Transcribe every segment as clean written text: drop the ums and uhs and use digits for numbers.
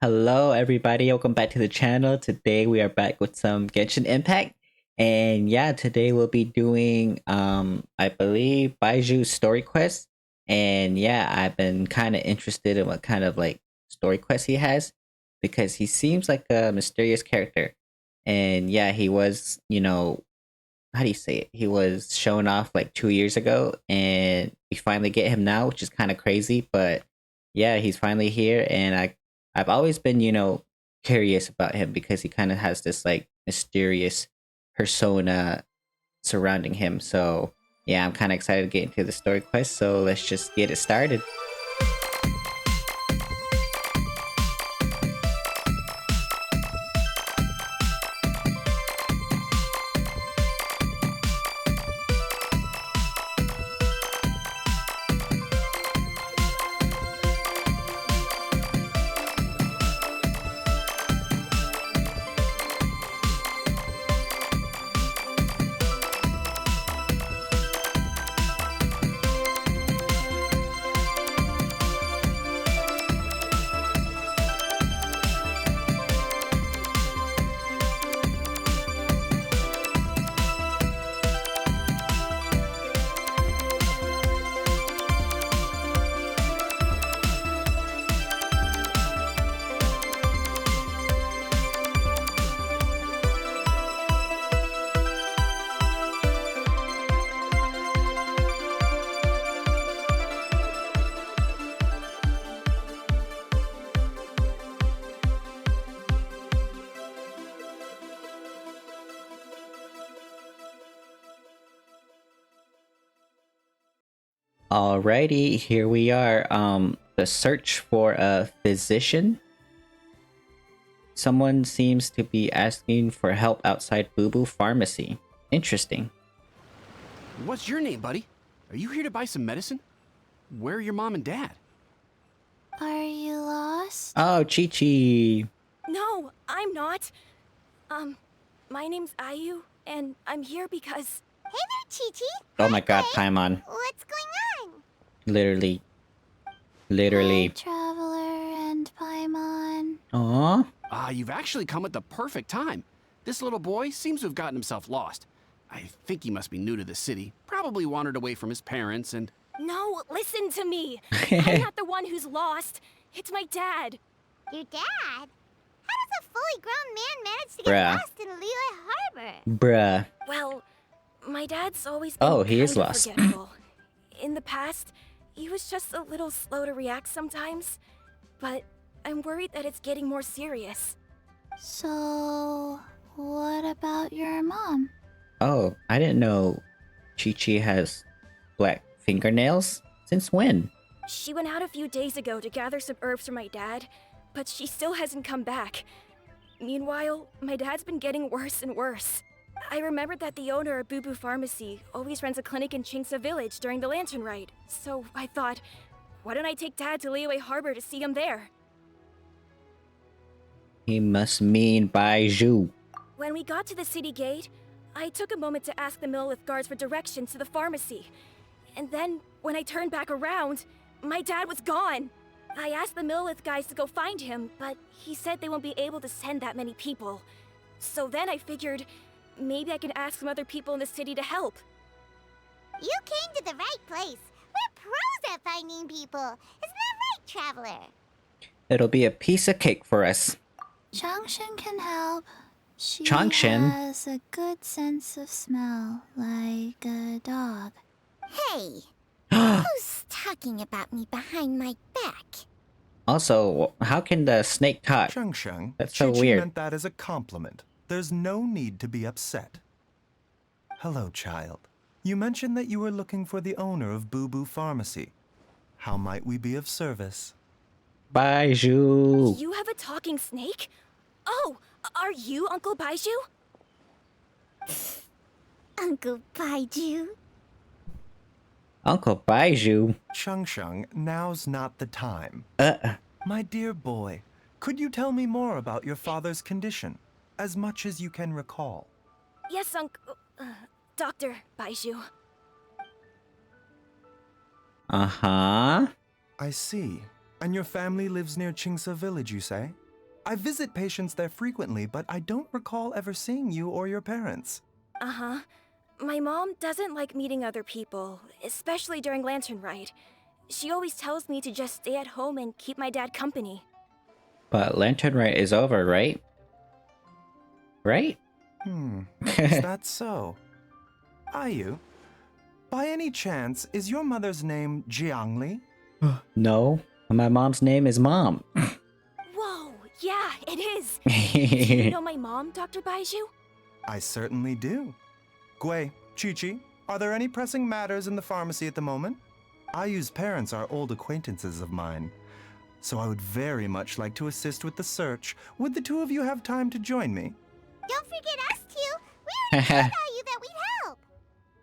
Hello, everybody. Welcome back to the channel. Today we are back with some Genshin Impact, and yeah, today we'll be doing I believe Baizhu's story quest. And yeah, I've been kind of interested in what kind of like story quests he has because he seems like a mysterious character. And yeah, he was, how do you say it? He was shown off like 2 years ago, and we finally get him now, which is kind of crazy. But yeah, he's finally here, and I've always been curious about him because he kind of has this like mysterious persona surrounding him. So yeah, I'm kind of excited to get into the story quest. So let's just get it started. Alrighty, here we are. The search for a physician. Someone seems to be asking for help outside Bubu Pharmacy. Interesting. What's your name, buddy? Are you here to buy some medicine? Where are your mom and dad? Are you lost? Oh, Chi-Chi. No, I'm not. My name's Ayu, and I'm here because... Hey there, Chi-Chi. Oh my god, Paimon. What's going on? Literally. Hi, Traveler and Paimon. Aww. You've actually come at the perfect time. This little boy seems to have gotten himself lost. I think he must be new to the city. Probably wandered away from his parents and... No, listen to me. I'm not the one who's lost. It's my dad. Your dad? How does a fully grown man manage to get Bruh. lost in Liyue Harbor? Bruh. Well, my dad's always been Oh, he is kind of lost. forgetful. In the past, he was just a little slow to react sometimes. But I'm worried that it's getting more serious. So, what about your mom? Oh, I didn't know Chi-Chi has black fingernails. Since when? She went out a few days ago to gather some herbs for my dad, but she still hasn't come back. Meanwhile, my dad's been getting worse and worse. I remembered that the owner of Bubu Pharmacy always runs a clinic in Chingsa Village during the Lantern Rite, so I thought, why don't I take Dad to Liyue Harbor to see him there? He must mean Baizhu. When we got to the city gate, I took a moment to ask the Millith guards for directions to the pharmacy. And then, when I turned back around, my dad was gone. I asked the Millith guys to go find him, but he said they won't be able to send that many people. So then I figured, maybe I can ask some other people in the city to help. You came to the right place. We're pros at finding people. Isn't that right, Traveler? It'll be a piece of cake for us. Changshin can help. She Changshin? has a good sense of smell, like a dog. Hey, who's talking about me behind my back? Also, how can the snake talk? Sheng, That's so Chi-Chi weird. meant that as a compliment. There's no need to be upset. Hello, child. You mentioned that you were looking for the owner of Bubu Pharmacy. How might we be of service? Baizhu. You have a talking snake? Oh, are you Uncle Baizhu? Uncle Baizhu? Uncle Baizhu? Sheng, now's not the time. Uh, My dear boy, could you tell me more about your father's condition? As much as you can recall. Yes, Uncle... Dr. Baizhu. Uh-huh. I see. And your family lives near Chingsa Village, you say? I visit patients there frequently, but I don't recall ever seeing you or your parents. Uh-huh. My mom doesn't like meeting other people, especially during Lantern Rite. She always tells me to just stay at home and keep my dad company. But Lantern Rite is over, right? Right? Is that so? Ayu, by any chance, is your mother's name Jiangli? No. My mom's name is Mom. Whoa, yeah, it is. Do you know my mom, Dr. Baizhu? I certainly do. Gui, Chi-Chi, are there any pressing matters in the pharmacy at the moment? Ayu's parents are old acquaintances of mine, so I would very much like to assist with the search. Would the two of you have time to join me? Don't forget us two. We already told you that we'd help.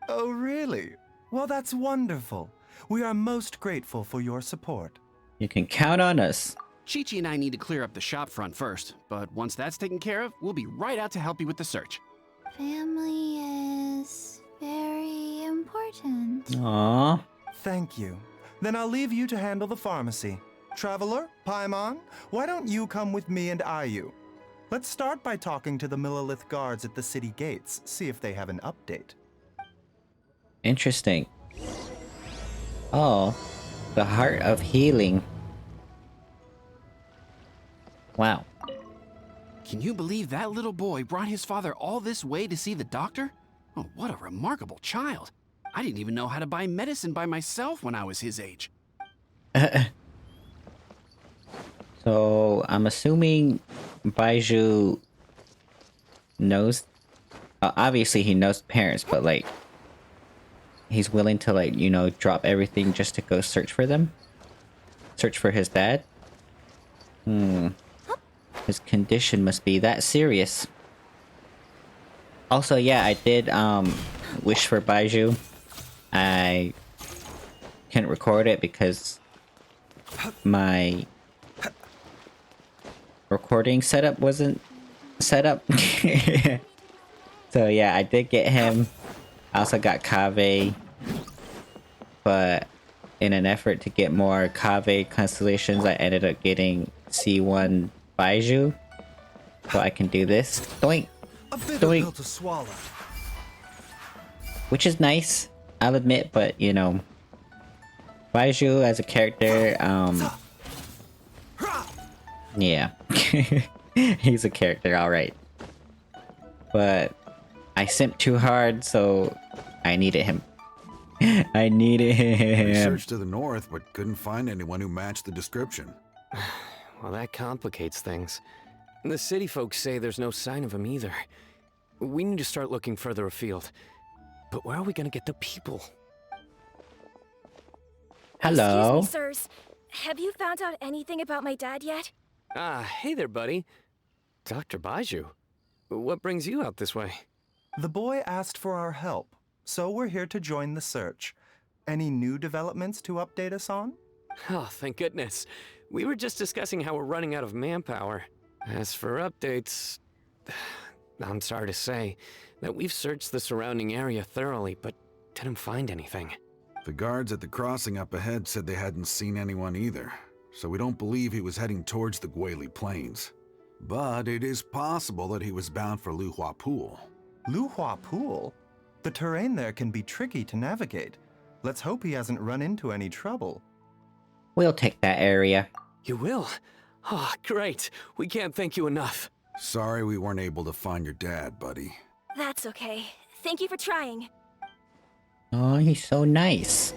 Oh, really? Well, that's wonderful. We are most grateful for your support. You can count on us. Chi-Chi and I need to clear up the shop front first, but once that's taken care of, we'll be right out to help you with the search. Family is very important. Aww. Thank you. Then I'll leave you to handle the pharmacy. Traveler, Paimon, why don't you come with me and Ayu? Let's start by talking to the Millelith guards at the city gates, see if they have an update. Interesting. Oh, the Heart of Healing. Wow. Can you believe that little boy brought his father all this way to see the doctor? Oh, what a remarkable child. I didn't even know how to buy medicine by myself when I was his age. So, I'm assuming Baizhu knows... obviously he knows parents, but like... he's willing to like, you know, drop everything just to go search for them? Search for his dad? His condition must be that serious. Also, yeah, I did wish for Baizhu. I couldn't record it because my recording setup wasn't set up. So yeah, I did get him. I also got Kaveh, but in an effort to get more Kaveh constellations, I ended up getting C1 Baizhu, so I can do this. Doink! A bitter Doink! pill to swallow. Which is nice, I'll admit, but you know, Baizhu as a character, yeah, he's a character, alright. But I simped too hard, so I needed him. I needed him. We searched to the north, but couldn't find anyone who matched the description. Well, that complicates things. The city folks say there's no sign of him either. We need to start looking further afield. But where are we gonna get the people? Hello. Excuse me, sirs. Have you found out anything about my dad yet? Ah, hey there, buddy. Dr. Baizhu. What brings you out this way? The boy asked for our help, so we're here to join the search. Any new developments to update us on? Oh, thank goodness. We were just discussing how we're running out of manpower. As for updates... I'm sorry to say that we've searched the surrounding area thoroughly, but didn't find anything. The guards at the crossing up ahead said they hadn't seen anyone either, so we don't believe he was heading towards the Guili Plains. But it is possible that he was bound for Luhua Pool. Luhua Pool? The terrain there can be tricky to navigate. Let's hope he hasn't run into any trouble. We'll take that area. You will? Oh, great. We can't thank you enough. Sorry we weren't able to find your dad, buddy. That's okay. Thank you for trying. Oh, he's so nice.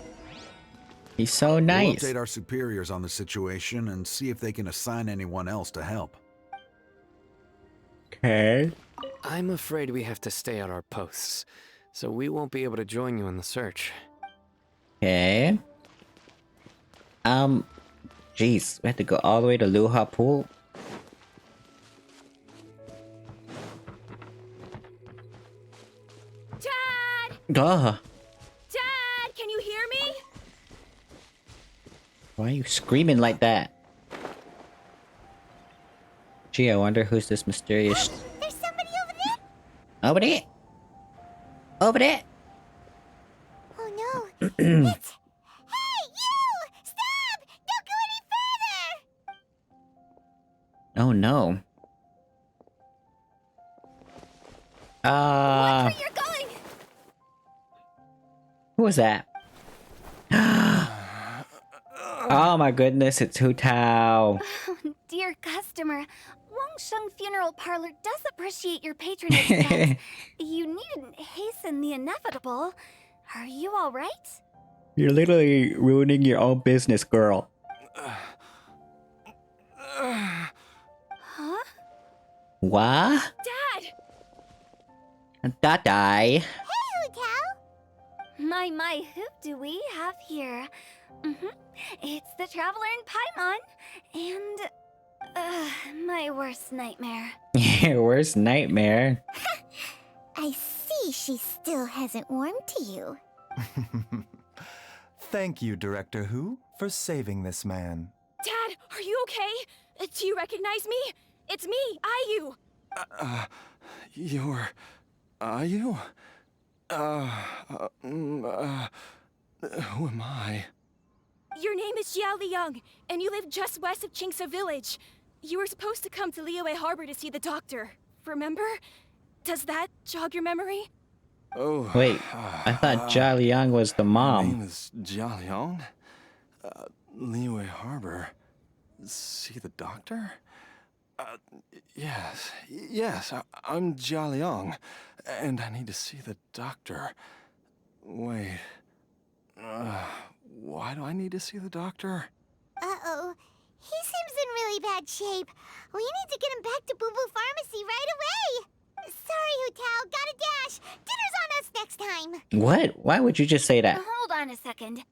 He's so nice. We'll update our superiors on the situation and see if they can assign anyone else to help. Okay. I'm afraid we have to stay at our posts, so we won't be able to join you in the search. Okay. Jeez, we have to go all the way to Luhua Pool. Dad! Duh. Dad, can you hear me? Why are you screaming like that? Gee, I wonder who's this mysterious... There's somebody over there. Over there! Over there! Oh no. It's... Hey, you! Stop! Don't go any further! Oh Oh no. Watch where you're going! Who was that? Oh my goodness, it's Hu Tao. Oh, dear customer, Wangsheng Funeral Parlor does appreciate your patronage, but you needn't hasten the inevitable. Are you all right? You're literally ruining your own business, girl. Huh? What? Dad! Dadai. Hey, Tao. My, who do we have here? It's the Traveler in Paimon, and my worst nightmare. Your worst nightmare. I see she still hasn't warmed to you. Thank you, Director Hu, for saving this man. Dad, are you okay? Do you recognize me? It's me, Ayu. You're... Ayu? Who am I? Your name is Jiao Liang, and you live just west of Qingse Village. You were supposed to come to Liyue Harbor to see the doctor. Remember? Does that jog your memory? Oh... Wait, I thought Jia Liang was the My name mom. is Jia Liang. Liyue Harbor. See the doctor? Yes, I'm Jia Liang, and I need to see the doctor. Wait, why do I need to see the doctor? Uh-oh. He seems in really bad shape. We need to get him back to Bubu Pharmacy right away. Sorry, Hu Tao. Gotta dash. Dinner's on us next time. What? Why would you just say that? Hold on a second.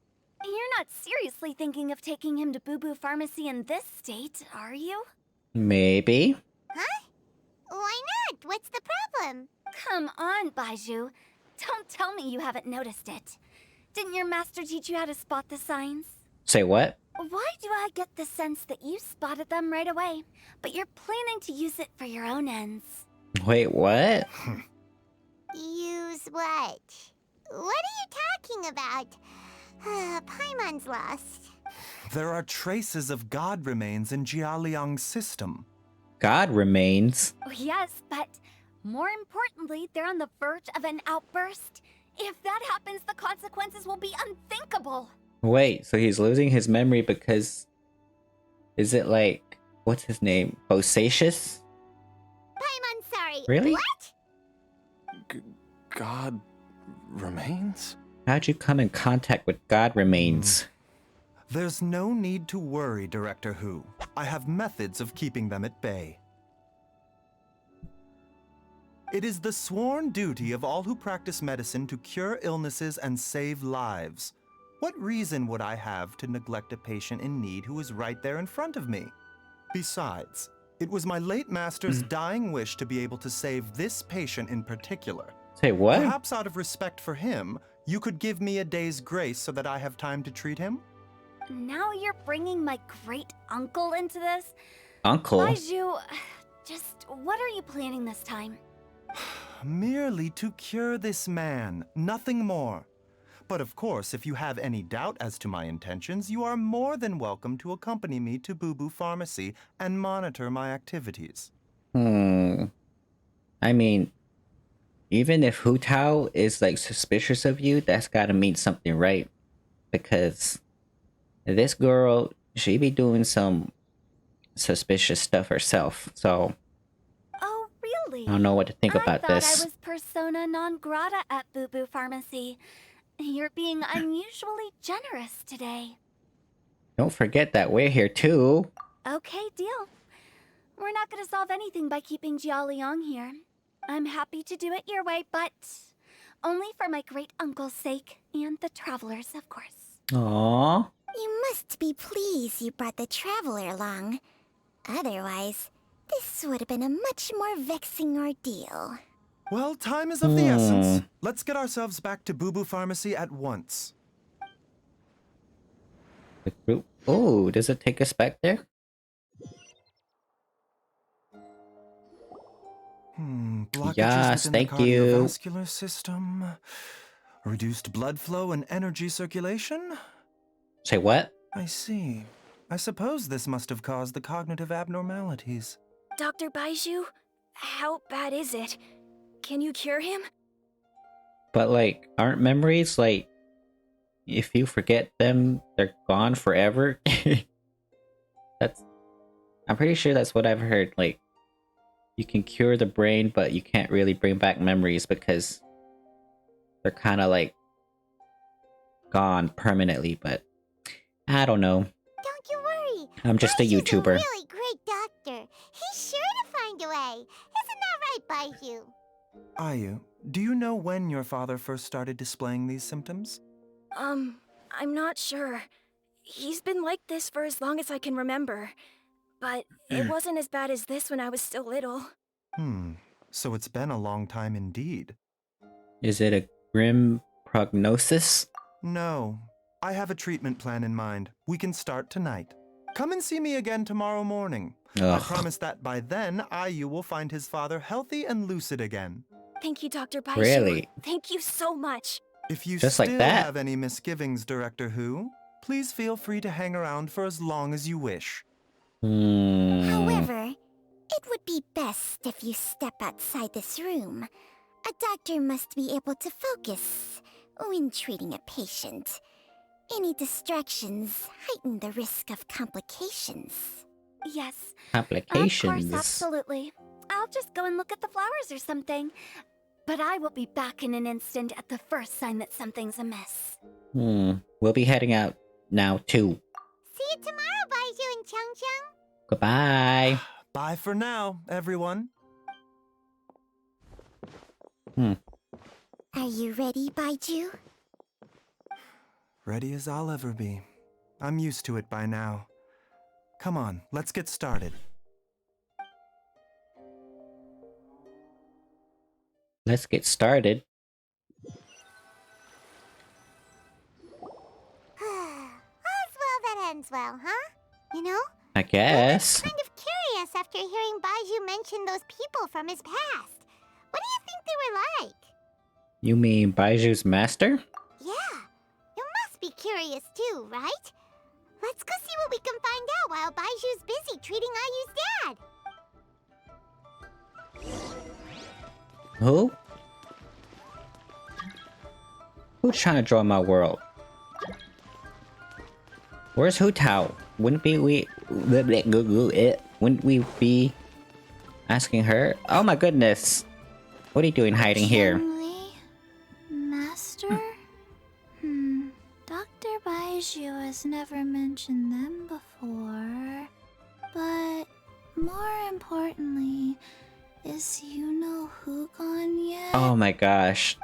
You're not seriously thinking of taking him to Bubu Pharmacy in this state, are you? Maybe. Huh? Why not? What's the problem? Come on, Baizhu. Don't tell me you haven't noticed it. Didn't your master teach you how to spot the signs? Say what? Why do I get the sense that you spotted them right away, but you're planning to use it for your own ends? Wait, what? Use what? What are you talking about? Paimon's lost. There are traces of god remains in Jia Liang's system. God remains. Oh, yes, but more importantly, they're on the verge of an outburst. If that happens, the consequences will be unthinkable. Wait, so he's losing his memory because... Is it like... What's his name? Bosacious? Paimon, sorry. Really? What? God remains? How'd you come in contact with God remains? There's no need to worry, Director Hu. I have methods of keeping them at bay. It is the sworn duty of all who practice medicine to cure illnesses and save lives. What reason would I have to neglect a patient in need who is right there in front of me? Besides, it was my late master's dying wish to be able to save this patient in particular. Say what? Perhaps out of respect for him, you could give me a day's grace so that I have time to treat him? Now you're bringing my great-uncle into this? Uncle? Baizhu, just what are you planning this time? Merely to cure this man, nothing more. But of course, if you have any doubt as to my intentions, you are more than welcome to accompany me to Bubu Pharmacy and monitor my activities. I mean, even if Hu Tao is like suspicious of you, that's gotta mean something, right? Because this girl, she be doing some suspicious stuff herself, so Oh, really? I don't know what to think about I this. thought I was persona non grata at Bubu Pharmacy. You're being unusually generous today. Don't forget that we're here too. Okay, deal. We're not gonna solve anything by keeping Jia Liang here. I'm happy to do it your way, but only for my great-uncle's sake and the travelers, of course. Aww. You must be pleased you brought the traveler along. Otherwise, this would have been a much more vexing ordeal. Well, time is of the essence. Let's get ourselves back to Bubu Pharmacy at once. The group. Oh, does it take us back there? Blockages Yes, within thank the you. cardiovascular system. Reduced blood flow and energy circulation? Say what? I see. I suppose this must have caused the cognitive abnormalities. Dr. Baizhu, how bad is it? Can you cure him? But like, aren't memories like, if you forget them, they're gone forever? I'm pretty sure that's what I've heard. Like, you can cure the brain, but you can't really bring back memories because they're kind of like gone permanently. But I don't know. Don't you worry. I'm just a Baizhu's YouTuber. a really great doctor. He's sure to find a way. Isn't that right, Baizhu? Ayu, do you know when your father first started displaying these symptoms? I'm not sure. He's been like this for as long as I can remember. But it wasn't as bad as this when I was still little. So it's been a long time indeed. Is it a grim prognosis? No. I have a treatment plan in mind. We can start tonight. Come and see me again tomorrow morning. I Ugh. promise that by then, Ayu will find his father healthy and lucid again. Thank you, Dr. Baizhu. Really? Thank you so much. If you Just still like that? have any misgivings, Director Who, please feel free to hang around for as long as you wish. However, it would be best if you step outside this room. A doctor must be able to focus when treating a patient. Any distractions heighten the risk of complications. Yes. Complications. Of course, absolutely. I'll just go and look at the flowers or something. But I will be back in an instant at the first sign that something's amiss. We'll be heading out now too. See you tomorrow, Baizhu and Chung Chung. Goodbye. Bye for now, everyone. Are you ready, Baizhu? Ready as I'll ever be. I'm used to it by now. Come on, let's get started. Let's get started. All's well that ends well, huh? You know? I guess. I'm kind of curious after hearing Baizhu mention those people from his past. What do you think they were like? You mean Baiju's master? Yeah, you must be curious too, right? Let's go see what we can find out while Baiju's busy treating Ayu's dad. Who? Who's trying to join my world? Where's Hu Tao? Wouldn't we be asking her? Oh my goodness. What are you doing hiding here? Chun-Li? Master? Dr. Baizhu has never mentioned them before. But more importantly, is Hu gone yet? Oh my gosh.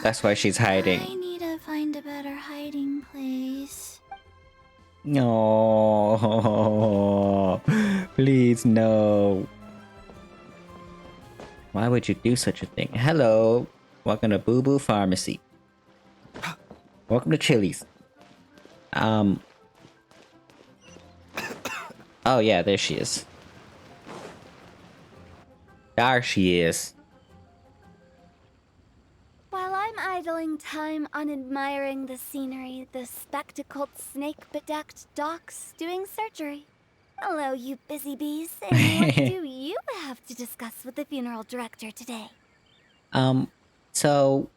That's why she's hiding. I need to find a better hiding place. No. Please no. Why would you do such a thing? Hello. Welcome to Bubu Pharmacy. Welcome to Chili's. Oh yeah, there she is. There she is. While I'm idling time on admiring the scenery, the spectacled snake-bedecked docs doing surgery. Hello, you busy bees. And what do you have to discuss with the funeral director today? So...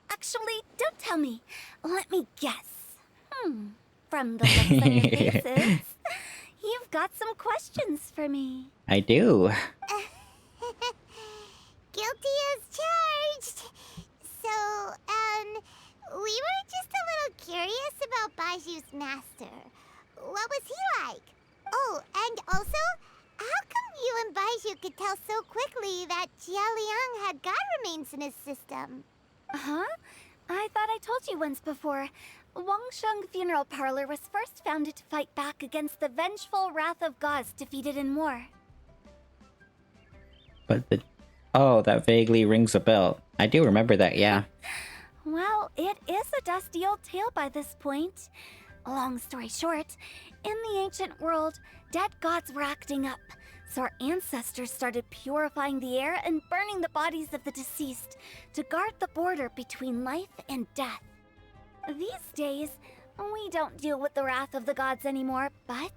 Actually, don't tell me. Let me guess. From the looks on your faces, you've got some questions for me. I do. Guilty as charged. So, we were just a little curious about Baiju's master. What was he like? Oh, and also, how come you and Baizhu could tell so quickly that Jia Liang had god remains in his system? Huh? I thought I told you once before. Wangsheng Funeral Parlor was first founded to fight back against the vengeful wrath of gods defeated in war. But the... Oh, that vaguely rings a bell. I do remember that, yeah. Well, it is a dusty old tale by this point. Long story short, in the ancient world, dead gods were acting up, so our ancestors started purifying the air and burning the bodies of the deceased to guard the border between life and death. These days, we don't deal with the wrath of the gods anymore, but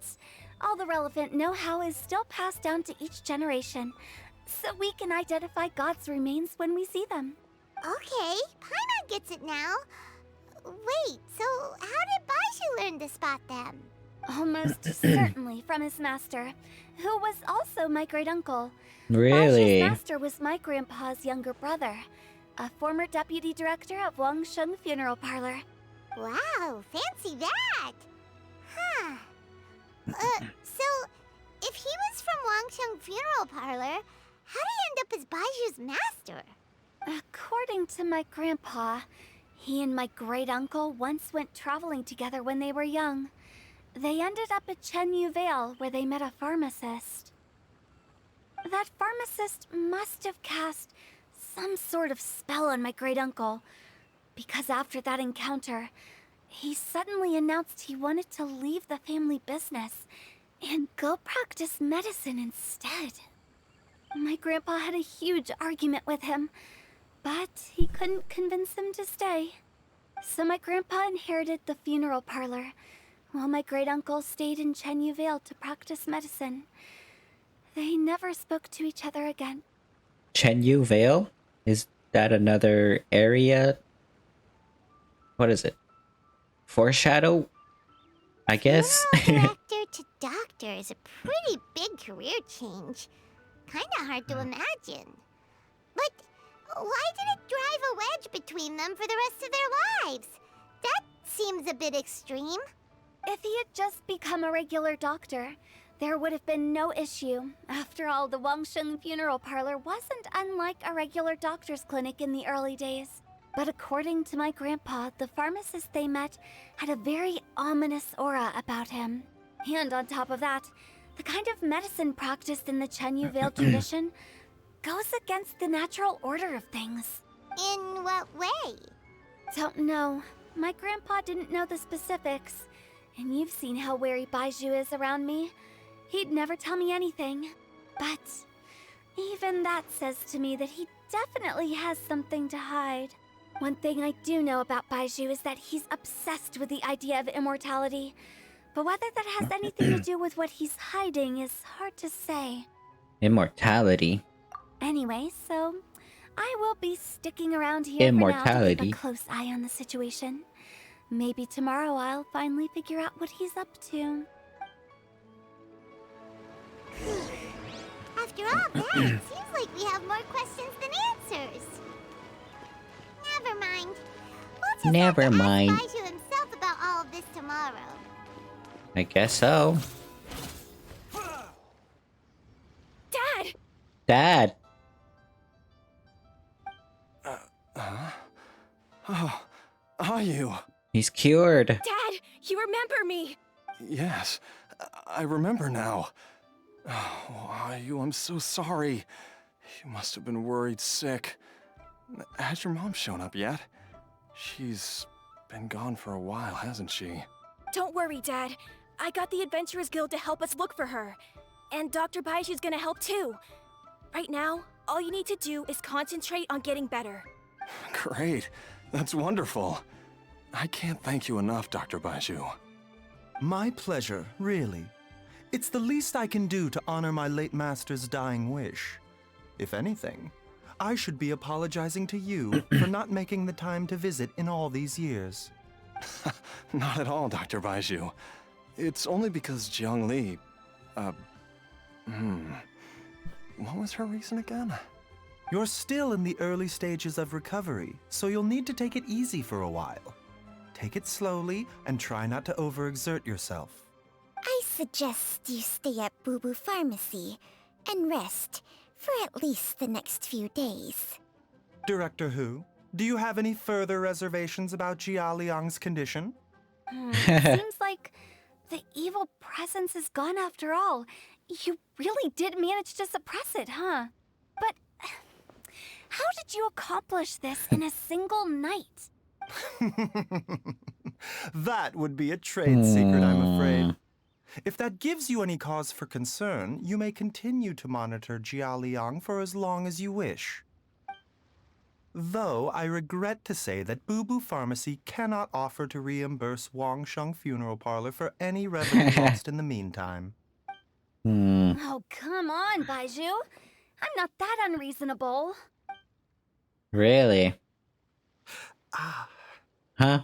All the relevant know-how is still passed down to each generation, so we can identify God's remains when we see them. Okay, Paimon gets it now. Wait, so how did Baizhu learn to spot them? Almost certainly from his master, who was also my great-uncle. Really? Baizhu's master was my grandpa's younger brother, a former deputy director of Wangsheng Funeral Parlor. Wow, fancy that! Huh. So, if he was from Wangsheng Funeral Parlor, how did he end up as Baizhu's master? According to my grandpa, he and my great-uncle once went traveling together when they were young. They ended up at Chenyu Vale, where they met a pharmacist. That pharmacist must have cast some sort of spell on my great-uncle, because after that encounter, he suddenly announced he wanted to leave the family business and go practice medicine instead. My grandpa had a huge argument with him, but he couldn't convince him to stay. So my grandpa inherited the funeral parlor, while my great-uncle stayed in Chenyu Vale to practice medicine. They never spoke to each other again. Chenyu Vale? Is that another area? What is it? Foreshadow? I guess? Funeral director to doctor is a pretty big career change. Kinda hard to imagine. But why did it drive a wedge between them for the rest of their lives? That seems a bit extreme. If he had just become a regular doctor, there would have been no issue. After all, the Wangsheng Funeral Parlor wasn't unlike a regular doctor's clinic in the early days. But according to my grandpa, the pharmacist they met had a very ominous aura about him. And on top of that, the kind of medicine practiced in the Chenyu Vale tradition goes against the natural order of things. In what way? Don't know. My grandpa didn't know the specifics. And you've seen how wary Baizhu is around me. He'd never tell me anything. But even that says to me that he definitely has something to hide. One thing I do know about Baizhu is that he's obsessed with the idea of immortality. But whether that has anything to do with what he's hiding is hard to say. Immortality. Anyway, so I will be sticking around here for now to Immortality. keep a close eye on the situation. Maybe tomorrow I'll finally figure out what he's up to. After all that, it seems like we have more questions than answers. Never mind. We'll just Never have to mind. ask Baizhu himself about all of this tomorrow. I guess so. Dad! Dad! Oh, are you? He's cured. Dad, you remember me! Yes, I remember now. Oh, Ayu, I'm so sorry. You must have been worried sick. Has your mom shown up yet? She's been gone for a while, hasn't she? Don't worry, Dad. I got the Adventurers Guild to help us look for her. And Dr. Baizhu's gonna help too. Right now, all you need to do is concentrate on getting better. Great. That's wonderful. I can't thank you enough, Dr. Baizhu. My pleasure, really. It's the least I can do to honor my late master's dying wish. If anything, I should be apologizing to you for not making the time to visit in all these years. Not at all, Dr. Baizhu. It's only because Jiang Li... What was her reason again? You're still in the early stages of recovery, so you'll need to take it easy for a while. Take it slowly and try not to overexert yourself. I suggest you stay at Bubu Pharmacy and rest for at least the next few days. Director Hu, do you have any further reservations about Jia Liang's condition? Seems like the evil presence is gone after all. You really did manage to suppress it, huh? But how did you accomplish this in a single night? That would be a trade secret, I'm afraid. If that gives you any cause for concern, you may continue to monitor Jia Liang for as long as you wish. Though I regret to say that Bubu Pharmacy cannot offer to reimburse Wangsheng Funeral Parlor for any revenue lost in the meantime. Oh, come on, Baizhu. I'm not that unreasonable. Really? Ah, Huh?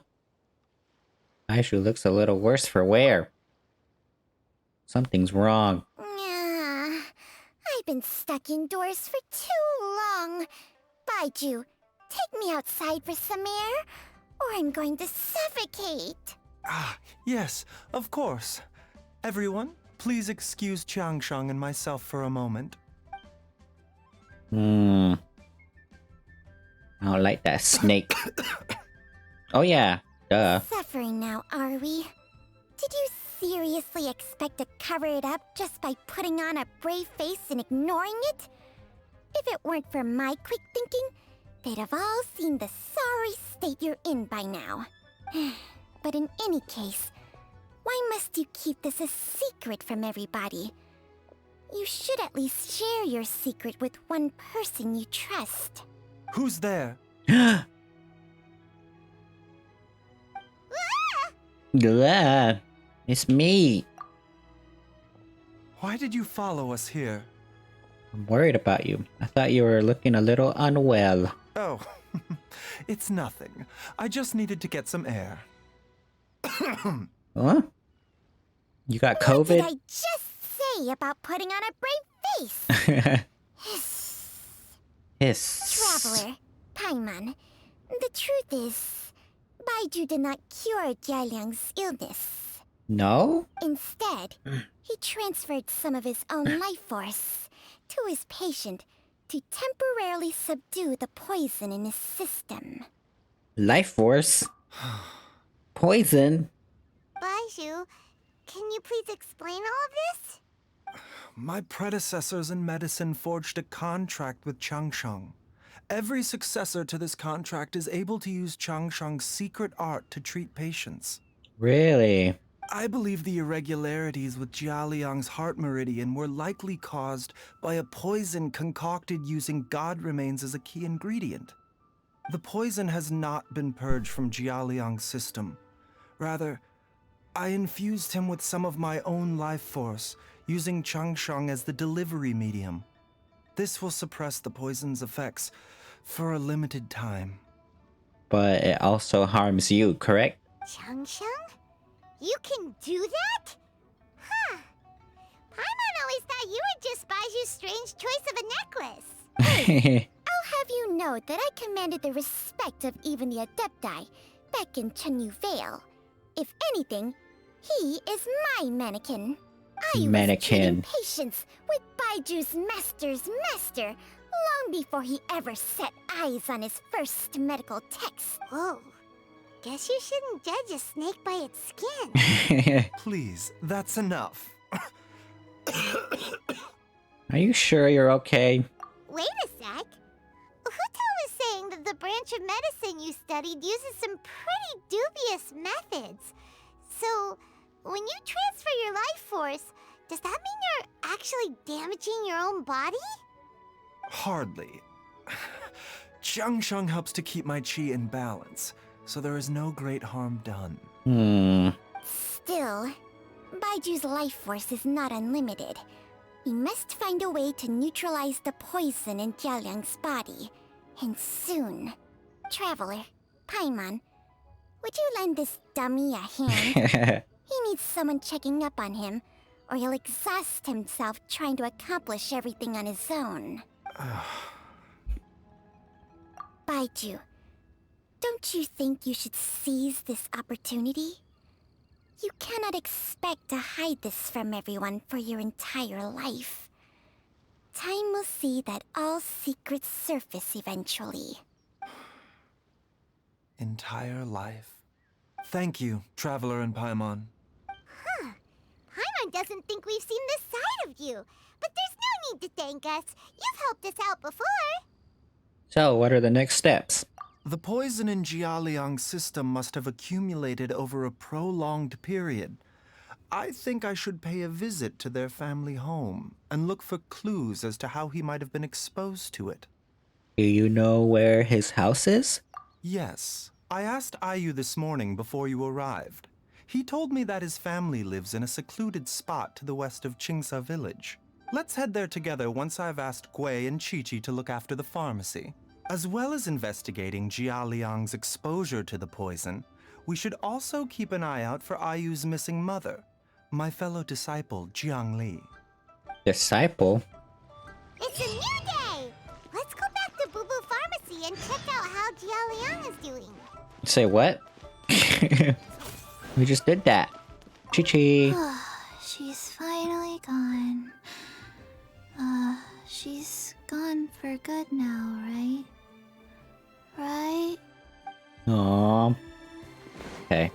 Baizhu looks a little worse for wear. Something's wrong. Yeah, I've been stuck indoors for too long. Baizhu, take me outside for some air, or I'm going to suffocate. yes, of course. Everyone, please excuse Changsheng and myself for a moment. I don't like that snake. Oh yeah, duh. Suffering now, are we? Did you seriously expect to cover it up just by putting on a brave face and ignoring it? If it weren't for my quick thinking, they'd have all seen the sorry state you're in by now. But in any case, why must you keep this a secret from everybody? You should at least share your secret with one person you trust. Who's there? Glah, it's me. Why did you follow us here? I'm worried about you. I thought you were looking a little unwell. Oh, it's nothing. I just needed to get some air. Huh? You got What did COVID? I just say about putting on a brave face? Hiss. Traveler, Paimon, the truth is, Baizhu did not cure Jialiang's illness. No? Instead, he transferred some of his own life force to his patient to temporarily subdue the poison in his system. Life force? Poison? Baizhu, can you please explain all of this? My predecessors in medicine forged a contract with Changsheng. Every successor to this contract is able to use Changsheng's secret art to treat patients. Really? I believe the irregularities with Jialiang's heart meridian were likely caused by a poison concocted using god remains as a key ingredient. The poison has not been purged from Jialiang's system. Rather, I infused him with some of my own life force, using Changsheng as the delivery medium. This will suppress the poison's effects for a limited time. But it also harms you, correct? Changsheng? You can do that? Huh. Paimon always thought you were just Baiju's strange choice of a necklace. I'll have you know that I commanded the respect of even the Adepti back in Chenyu Vale. If anything, he is my mannequin. I was treating patients with Baiju's master's master long before he ever set eyes on his first medical text. Whoa. Guess you shouldn't judge a snake by its skin. Please, that's enough. Are you sure you're okay? Wait a sec. Huto was saying that the branch of medicine you studied uses some pretty dubious methods. So, when you transfer your life force, does that mean you're actually damaging your own body? Hardly. Changsheng helps to keep my chi in balance, so there is no great harm done. Still, Baiju's life force is not unlimited. We must find a way to neutralize the poison in Jialiang's body. And soon. Traveler, Paimon, would you lend this dummy a hand? He needs someone checking up on him, or he'll exhaust himself trying to accomplish everything on his own. Baizhu, don't you think you should seize this opportunity? You cannot expect to hide this from everyone for your entire life. Time will see that all secrets surface eventually. Entire life. Thank you, Traveler and Paimon. Huh. Paimon doesn't think we've seen this side of you. But there's no need to thank us. You've helped us out before. So, what are the next steps? The poison in Jialiang's system must have accumulated over a prolonged period. I think I should pay a visit to their family home and look for clues as to how he might have been exposed to it. Do you know where his house is? Yes, I asked Ayu this morning before you arrived. He told me that his family lives in a secluded spot to the west of Qingsa village. Let's head there together once I've asked Gui and Chi-Chi to look after the pharmacy. As well as investigating Jia Liang's exposure to the poison, we should also keep an eye out for Ayu's missing mother, my fellow disciple Jiang Li. Disciple? It's a new day! Let's go back to Bubu Pharmacy and check out how Jia Liang is doing. Say what? We just did that. Chi-Chi. She's finally gone. She's gone for good now, right? Right? Aww. Okay.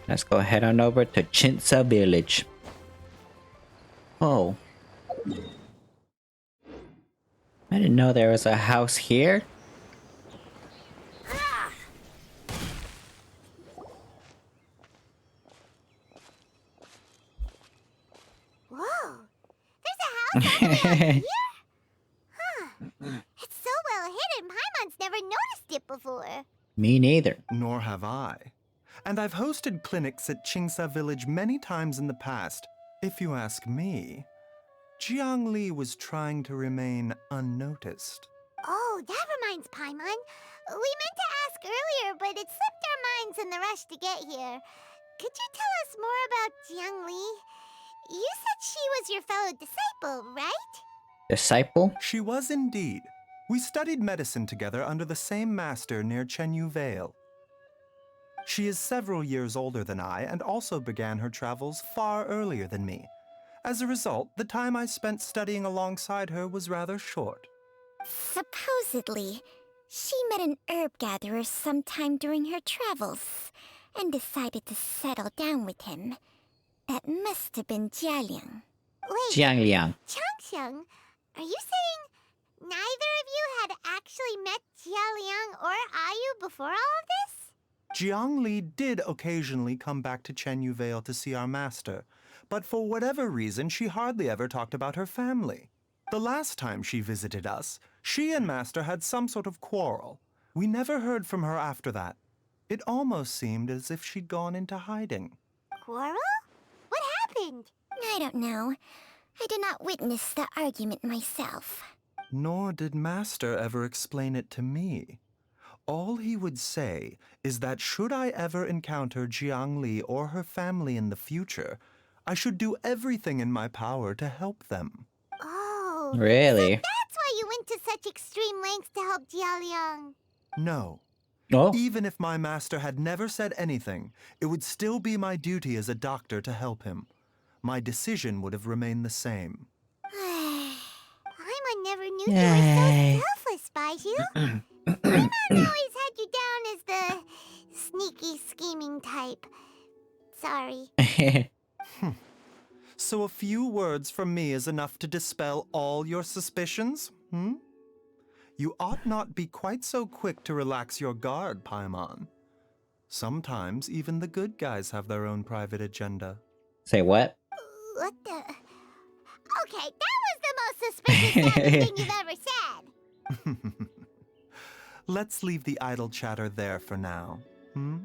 Let's go head on over to Qingsa village. Oh. I didn't know there was a house here. Whoa! There's a house all the way out here? Huh. It's so well hidden, Paimon's never noticed it before. Me neither. Nor have I. And I've hosted clinics at Qingsa village many times in the past. If you ask me, Jiang Li was trying to remain unnoticed. Oh, that reminds Paimon. We meant to ask earlier, but it slipped our minds in the rush to get here. Could you tell us more about Jiang Li? You said she was your fellow disciple, right? Disciple? She was indeed. We studied medicine together under the same master near Chenyu Vale. She is several years older than I and also began her travels far earlier than me. As a result, the time I spent studying alongside her was rather short. Supposedly, she met an herb gatherer sometime during her travels and decided to settle down with him. That must have been Jialiang. Wait, Jiang Liang. Changxiang, are you saying neither of you had actually met Jialiang or Ayu before all of this? Jiang Li did occasionally come back to Chenyu Vale to see our master, but for whatever reason, she hardly ever talked about her family. The last time she visited us, she and Master had some sort of quarrel. We never heard from her after that. It almost seemed as if she'd gone into hiding. Quarrel? What happened? I don't know. I did not witness the argument myself. Nor did Master ever explain it to me. All he would say is that should I ever encounter Jiang Li or her family in the future, I should do everything in my power to help them. Oh. Really? So that's why you went to such extreme lengths to help Jialiang. No. Oh. Even if my master had never said anything, it would still be my duty as a doctor to help him. My decision would have remained the same. Paimon never knew Yay. you were so selfless, Baizhu. Paimon always had you down as the sneaky, scheming type. Sorry. So a few words from me is enough to dispel all your suspicions, hmm? You ought not be quite so quick to relax your guard, Paimon. Sometimes even the good guys have their own private agenda. Say what? What the? Okay, that was the most suspicious thing you've ever said. Let's leave the idle chatter there for now, hmm?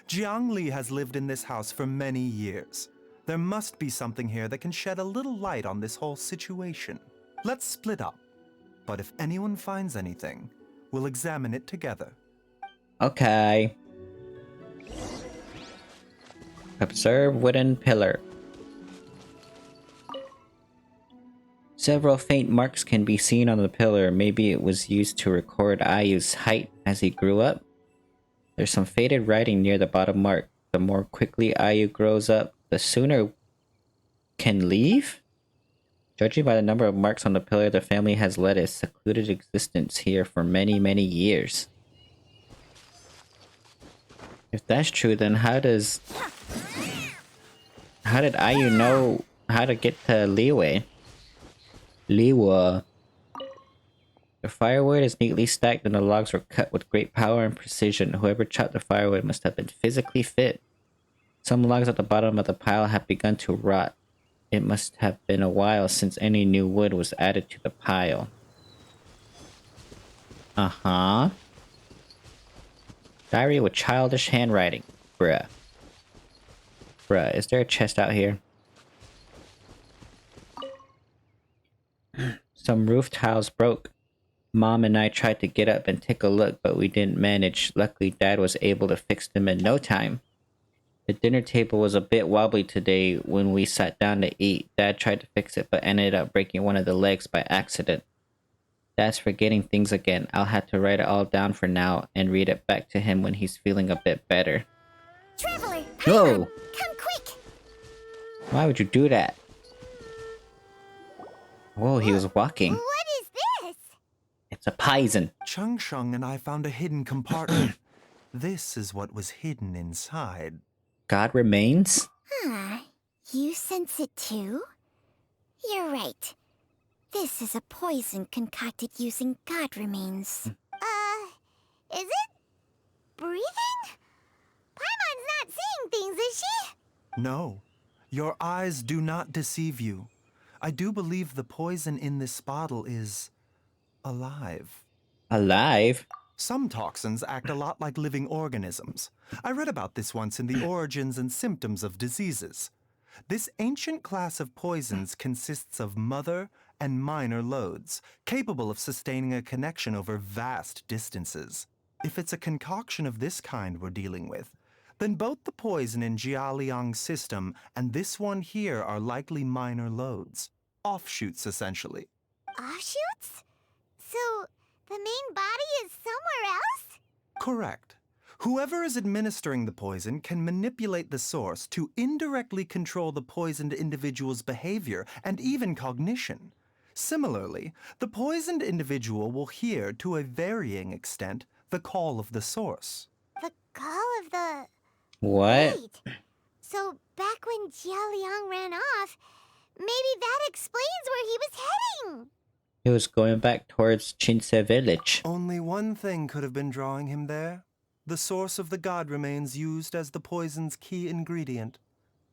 Jiang Li has lived in this house for many years. There must be something here that can shed a little light on this whole situation. Let's split up. But if anyone finds anything, we'll examine it together. Okay. Observe wooden pillar. Several faint marks can be seen on the pillar. Maybe it was used to record Ayu's height as he grew up. There's some faded writing near the bottom mark. The more quickly Ayu grows up, the sooner can leave? Judging by the number of marks on the pillar, the family has led a secluded existence here for many, many years. If that's true, then how did Ayu know how to get to Liyue? Liyue. The firewood is neatly stacked and the logs were cut with great power and precision. Whoever chopped the firewood must have been physically fit. Some logs at the bottom of the pile have begun to rot. It must have been a while since any new wood was added to the pile. Uh-huh. Diary with childish handwriting. Bruh. Bruh, is there a chest out here? Some roof tiles broke. Mom and I tried to get up and take a look, but we didn't manage. Luckily, Dad was able to fix them in no time. The dinner table was a bit wobbly today when we sat down to eat. Dad tried to fix it, but ended up breaking one of the legs by accident. Dad's forgetting things again. I'll have to write it all down for now and read it back to him when he's feeling a bit better. Traveler, Whoa! come quick! Why would you do that? Whoa, he was walking. What is this? It's a poison. Chung Shung and I found a hidden compartment. This is what was hidden inside. God remains? You sense it too? You're right. This is a poison concocted using god remains. Is it? Breathing? Paimon's not seeing things, is she? No, your eyes do not deceive you. I do believe the poison in this bottle is alive. Alive? Some toxins act a lot like living organisms. I read about this once in the Origins and Symptoms of Diseases. This ancient class of poisons consists of mother and minor loads, capable of sustaining a connection over vast distances. If it's a concoction of this kind we're dealing with, then both the poison in Jialiang's system and this one here are likely minor loads. Offshoots, essentially. Offshoots? So, the main body is somewhere else? Correct. Whoever is administering the poison can manipulate the source to indirectly control the poisoned individual's behavior and even cognition. Similarly, the poisoned individual will hear, to a varying extent, the call of the source. The call of the... What? Wait. So, back when Jialiang ran off, maybe that explains where he was heading. He was going back towards Chinse village. Only one thing could have been drawing him there. The source of the god remains used as the poison's key ingredient,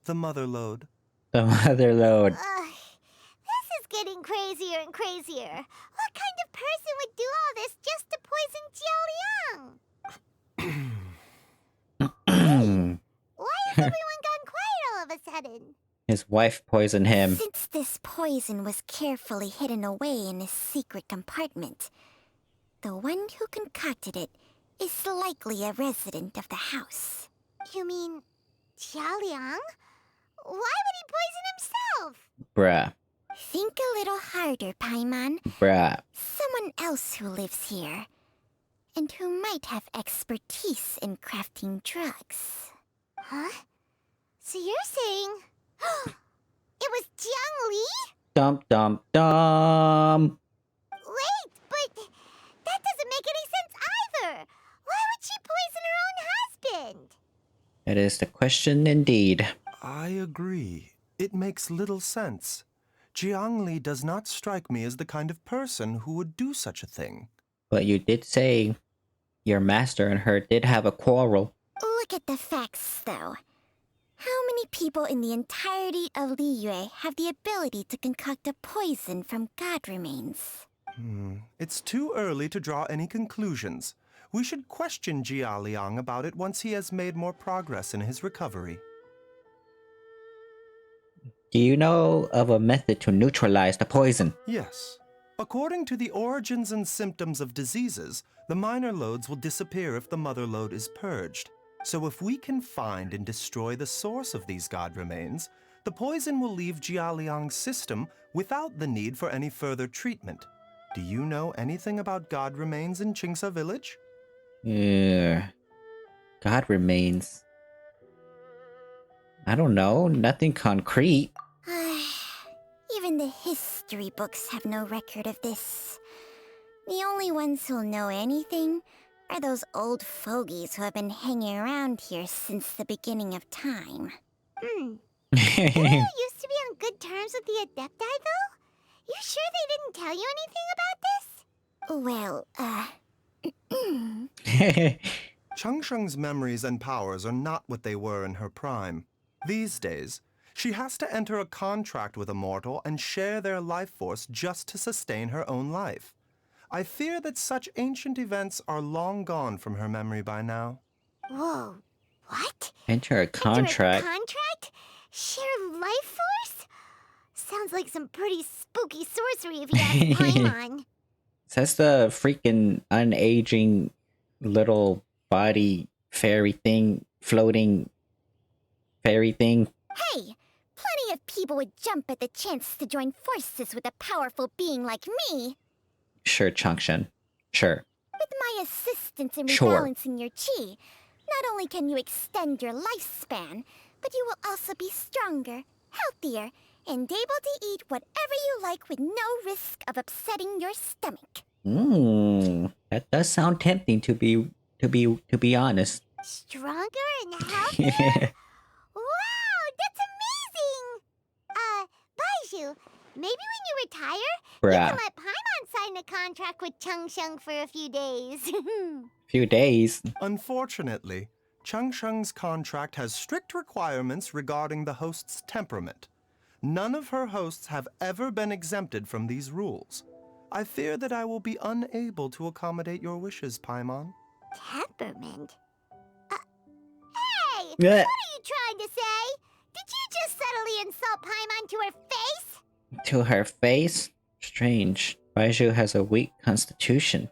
the mother lode. The mother lode. This is getting crazier and crazier. What kind of person would do all this just to poison Jialiang? Why has everyone gone quiet all of a sudden? His wife poisoned him. Since this poison was carefully hidden away in a secret compartment, the one who concocted it is likely a resident of the house. You mean Jialiang? Why would he poison himself? Bruh. Think a little harder, Paimon. Bruh. Someone else who lives here, and who might have expertise in crafting drugs. Huh? So you're saying... it was Jiang Li? Dum dum dum. Wait, but that doesn't make any sense either. Why would she poison her own husband? It is the question indeed. I agree. It makes little sense. Jiang Li does not strike me as the kind of person who would do such a thing. But you did say your master and her did have a quarrel. Look at the facts, though. How many people in the entirety of Liyue have the ability to concoct a poison from god remains? It's too early to draw any conclusions. We should question Jia Liang about it once he has made more progress in his recovery. Do you know of a method to neutralize the poison? Yes. According to the Origins and Symptoms of Diseases, the minor loads will disappear if the mother lode is purged. So if we can find and destroy the source of these god remains, the poison will leave Jialiang's system without the need for any further treatment. Do you know anything about god remains in Qingsa village? God remains. I don't know. Nothing concrete. Even the history books have no record of this. The only ones who'll know anything are those old fogies who have been hanging around here since the beginning of time. Liyue used to be on good terms with the Adepti, though? You sure they didn't tell you anything about this? Well, Changsheng's memories and powers are not what they were in her prime. These days, she has to enter a contract with a mortal and share their life force just to sustain her own life. I fear that such ancient events are long gone from her memory by now. Whoa, what? Enter a contract. Enter a contract? What? Share life force? Sounds like some pretty spooky sorcery if you ask Paimon. That's the freaking unaging little body fairy thing, floating fairy thing. Hey, plenty of people would jump at the chance to join forces with a powerful being like me. Sure, Changshan. Sure. With my assistance in Sure. rebalancing your chi, not only can you extend your lifespan, but you will also be stronger, healthier, and able to eat whatever you like with no risk of upsetting your stomach. That does sound tempting to be honest. Stronger and healthier? Wow, that's amazing! Baizhu, maybe when you retire, you Bruh. can let Paimon sign a contract with Changsheng for a few days. Few days. Unfortunately, Changsheng's contract has strict requirements regarding the host's temperament. None of her hosts have ever been exempted from these rules. I fear that I will be unable to accommodate your wishes, Paimon. Temperament? Hey! Yeah. What are you trying to say? Did you just subtly insult Paimon to her face? To her face? Strange. Baizhu has a weak constitution.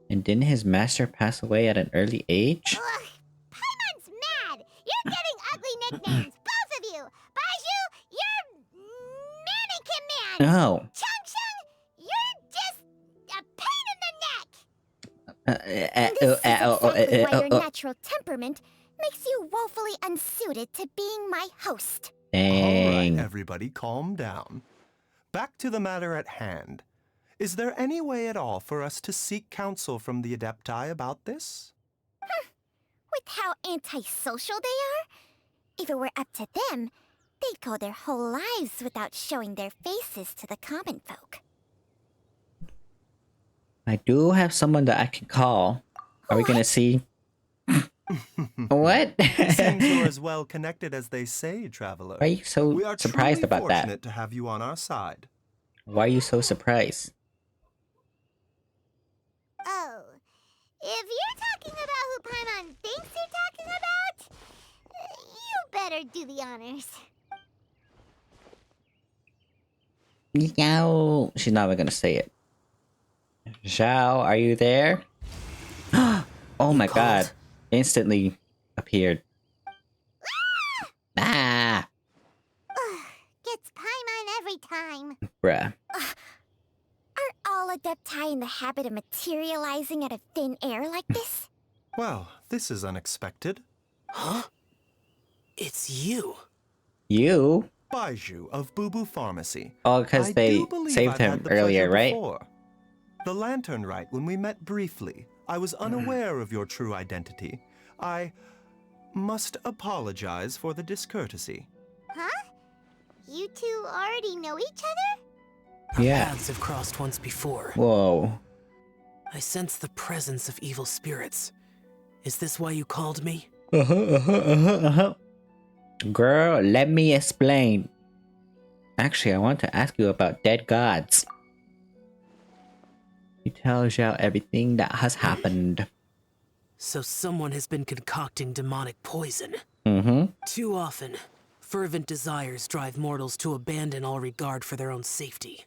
And didn't his master pass away at an early age? Ugh, Paimon's mad! You're getting ugly nicknames, both of you! Baizhu, you're Mannequin Man! No. Changsheng, you're just a pain in the neck! Uh, This is exactly why your natural temperament makes you woefully unsuited to being my host. All Dang. right, everybody, calm down. Back to the matter at hand. Is there any way at all for us to seek counsel from the Adepti about this? With how antisocial they are? If it were up to them, they'd go their whole lives without showing their faces to the common folk. I do have someone that I can call. Are we gonna see? What? Seems you're as well connected as they say, traveler. Why are you so We are surprised truly about that? fortunate to have you on our side. Why are you so surprised? Oh, if you're talking about who Paimon thinks you're talking about, you better do the honors. Yow. She's not even gonna say it. Zhao, are you there? Oh my god. Instantly appeared. Ah! Ugh, gets Paimon every time. Bruh. Are all Adepti in the habit of materializing out of thin air like this? Well, this is unexpected. Huh? It's you. You? Baizhu of Bubu Pharmacy. Oh, because I they do believe saved I've him had the earlier, pleasure right? before. The Lantern Rite, when we met briefly, I was unaware of your true identity. I must apologize for the discourtesy. Huh? You two already know each other? Our Yeah. paths have crossed once before. Whoa. I sense the presence of evil spirits. Is this why you called me? Girl, let me explain. Actually, I want to ask you about dead gods. He tells you everything that has happened. So someone has been concocting demonic poison. Mm-hmm. Too often, fervent desires drive mortals to abandon all regard for their own safety.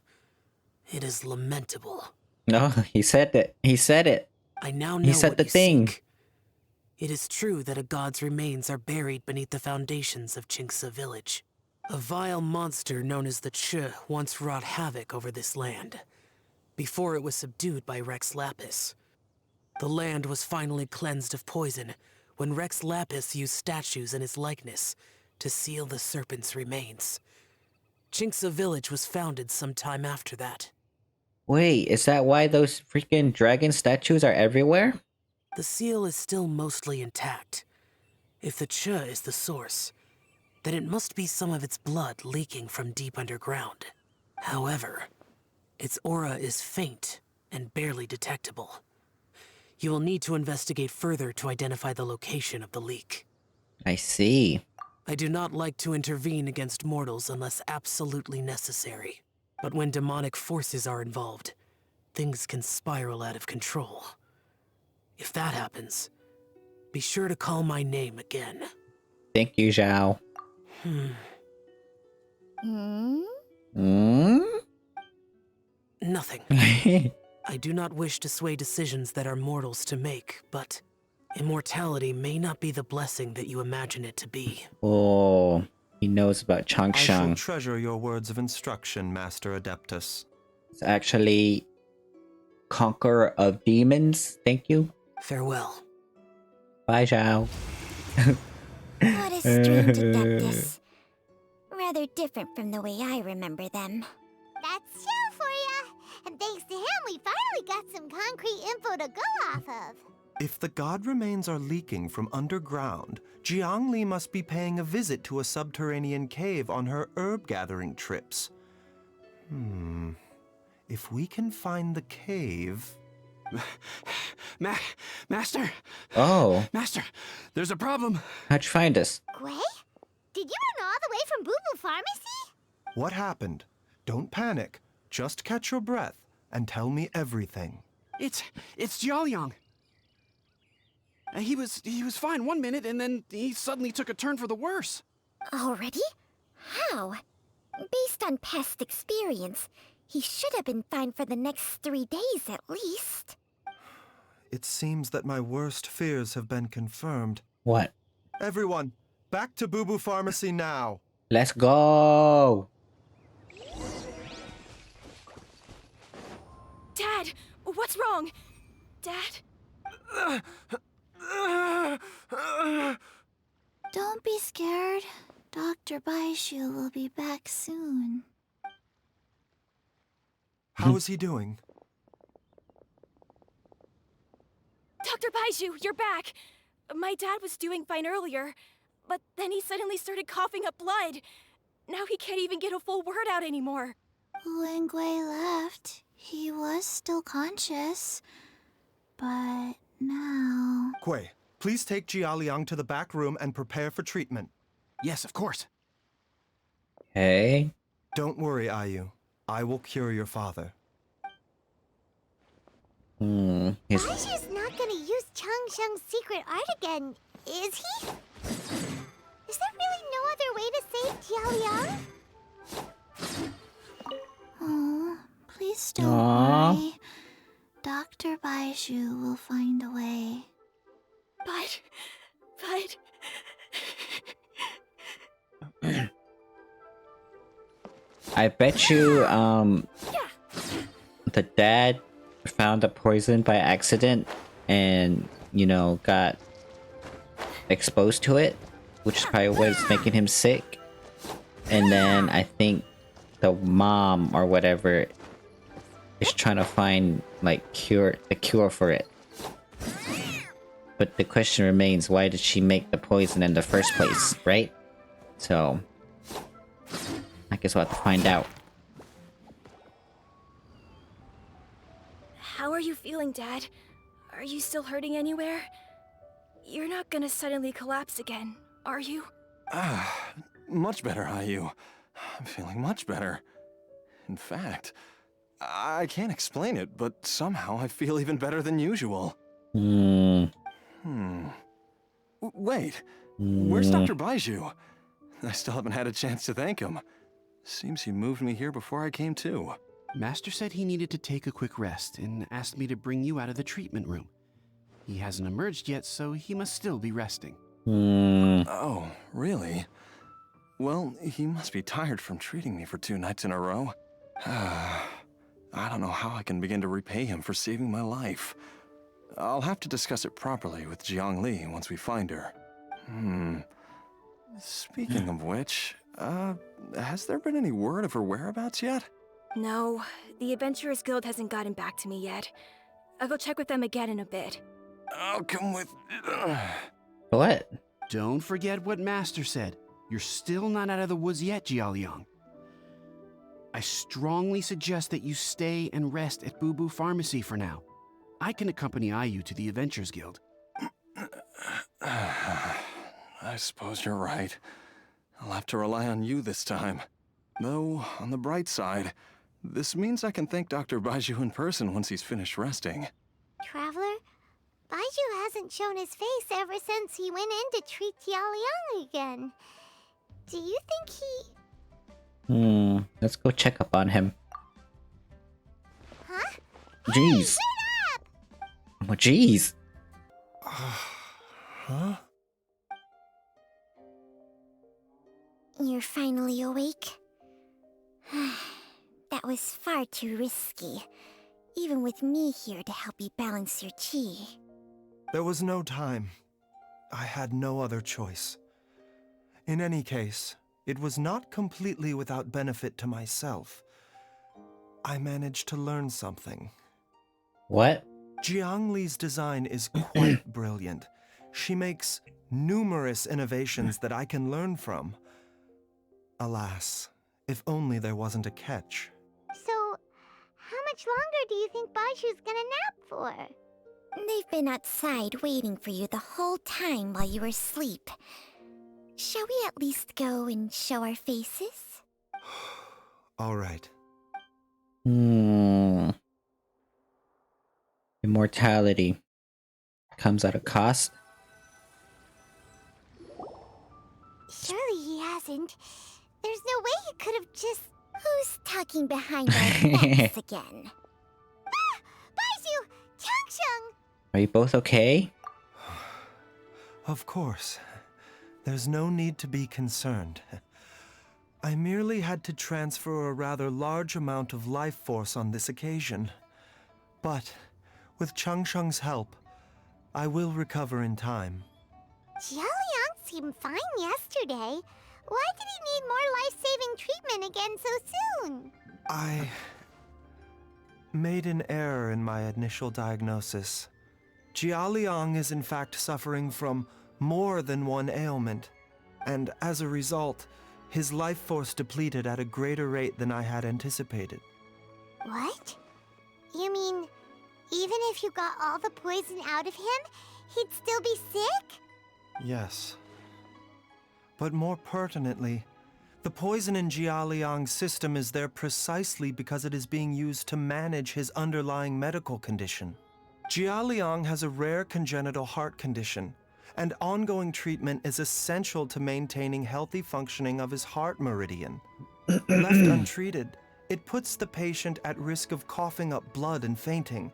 It is lamentable. No, he said it. He said it. I now know He said what the you thing. seek. It is true that a god's remains are buried beneath the foundations of Jinxa village. A vile monster known as the Ch once wrought havoc over this land, before it was subdued by Rex Lapis. The land was finally cleansed of poison when Rex Lapis used statues in his likeness to seal the serpent's remains. Jinxa village was founded sometime after that. Wait, is that why those freaking dragon statues are everywhere? The seal is still mostly intact. If the Ch is the source, then it must be some of its blood leaking from deep underground. However, its aura is faint and barely detectable. You will need to investigate further to identify the location of the leak. I see. I do not like to intervene against mortals unless absolutely necessary. But when demonic forces are involved, things can spiral out of control. If that happens, be sure to call my name again. Thank you, Zhao. Hmm? Nothing. I do not wish to sway decisions that are mortals to make, but immortality may not be the blessing that you imagine it to be. Oh, he knows about I shall Changshan. treasure your words of instruction, Master Adeptus. It's actually Conqueror of Demons. Thank you. Farewell. Bye, Zhao. What a strange Adeptus. Rather different from the way I remember them. That's Xiao for ya! And thanks to him, we finally got some concrete info to go off of. If the god remains are leaking from underground, Jiangli must be paying a visit to a subterranean cave on her herb-gathering trips. If we can find the cave... Master! Oh, Master, there's a problem. how'd you find us? Gui? Did you run all the way from Bubu Pharmacy? What happened? Don't panic. Just catch your breath and tell me everything. It's Jiaoliang. He was fine one minute, and then he suddenly took a turn for the worse. Already? How? Based on past experience, he should have been fine for the next 3 days at least. It seems that my worst fears have been confirmed. What? Everyone, back to Bubu Pharmacy now. Let's go. Dad, what's wrong? Dad? Don't be scared. Dr. Baizhu will be back soon. How is he doing? Dr. Baizhu, you're back! My dad was doing fine earlier, but then he suddenly started coughing up blood. Now he can't even get a full word out anymore. When Gui left, he was still conscious. But now... Gui, please take Jiaoliang to the back room and prepare for treatment. Yes, of course. Hey. Don't worry, Ayu. I will cure your father. Baiju's not gonna use Changsheng's secret art again, is he? Is there really no other way to save Jiaoliang? Oh, please don't Aww. worry. Dr. Baizhu will find a way. But... I bet you, Yeah. the dad found the poison by accident and, you know, got exposed to it, which is probably what's making him sick. And then I think the mom or whatever is trying to find, like, the cure for it. But the question remains, why did she make the poison in the first place, right? So, I guess we'll have to find out. How are you feeling, Dad? Are you still hurting anywhere? You're not gonna suddenly collapse again, are you? Much better, Ayu. I'm feeling much better. In fact, I can't explain it, but somehow I feel even better than usual. Wait, where's Dr. Baizhu? I still haven't had a chance to thank him. Seems he moved me here before I came to. Master said he needed to take a quick rest and asked me to bring you out of the treatment room. He hasn't emerged yet, so he must still be resting. Oh, really? Well, he must be tired from treating me for 2 nights in a row. I don't know how I can begin to repay him for saving my life. I'll have to discuss it properly with Jiangli once we find her. Speaking of which, has there been any word of her whereabouts yet? No, the Adventurers Guild hasn't gotten back to me yet. I'll go check with them again in a bit. I'll come with... What? Don't forget what Master said. You're still not out of the woods yet, Jiaoliang. I strongly suggest that you stay and rest at Bubu Pharmacy for now. I can accompany Ayu to the Adventurers Guild. I suppose you're right. I'll have to rely on you this time. Though, on the bright side, this means I can thank Dr. Baizhu in person once he's finished resting. Traveler, Baizhu hasn't shown his face ever since he went in to treat Jiaoliang again. Do you think he... Let's go check up on him. Huh? Jeez. Hey, Oh, jeez. Huh? You're finally awake? That was far too risky, even with me here to help you balance your chi. There was no time. I had no other choice. In any case, it was not completely without benefit to myself. I managed to learn something. What? Jiangli's design is quite brilliant. She makes numerous innovations that I can learn from. Alas, if only there wasn't a catch. So, how much longer do you think Baizhu's gonna nap for? They've been outside waiting for you the whole time while you were asleep. Shall we at least go and show our faces? All right. Immortality. Comes at a cost? Surely he hasn't. There's no way he could have just... Who's talking behind our backs again? Ah! Baizhu! Changsheng! Are you both okay? Of course. There's no need to be concerned. I merely had to transfer a rather large amount of life force on this occasion. But, with Changsheng's help, I will recover in time. Jialiang seemed fine yesterday. Why did he need more life-saving treatment again so soon? I made an error in my initial diagnosis. Jialiang is in fact suffering from more than one ailment, and as a result, his life force depleted at a greater rate than I had anticipated. What? You mean, even if you got all the poison out of him, he'd still be sick? Yes. But more pertinently, the poison in Jialiang's system is there precisely because it is being used to manage his underlying medical condition. Jialiang has a rare congenital heart condition, and ongoing treatment is essential to maintaining healthy functioning of his heart meridian. Left untreated, it puts the patient at risk of coughing up blood and fainting,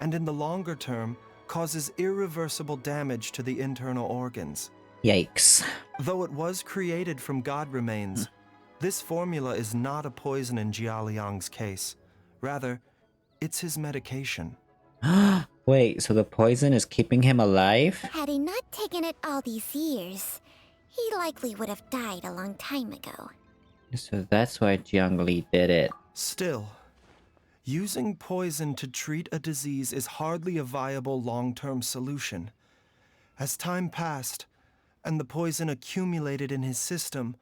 and in the longer term, causes irreversible damage to the internal organs. Yikes. Though it was created from god remains, this formula is not a poison in Jialiang's case. Rather, it's his medication. Wait, so the poison is keeping him alive? Had he not taken it all these years, he likely would have died a long time ago. So that's why Jiang Li did it. Still, using poison to treat a disease is hardly a viable long-term solution. As time passed, and the poison accumulated in his system,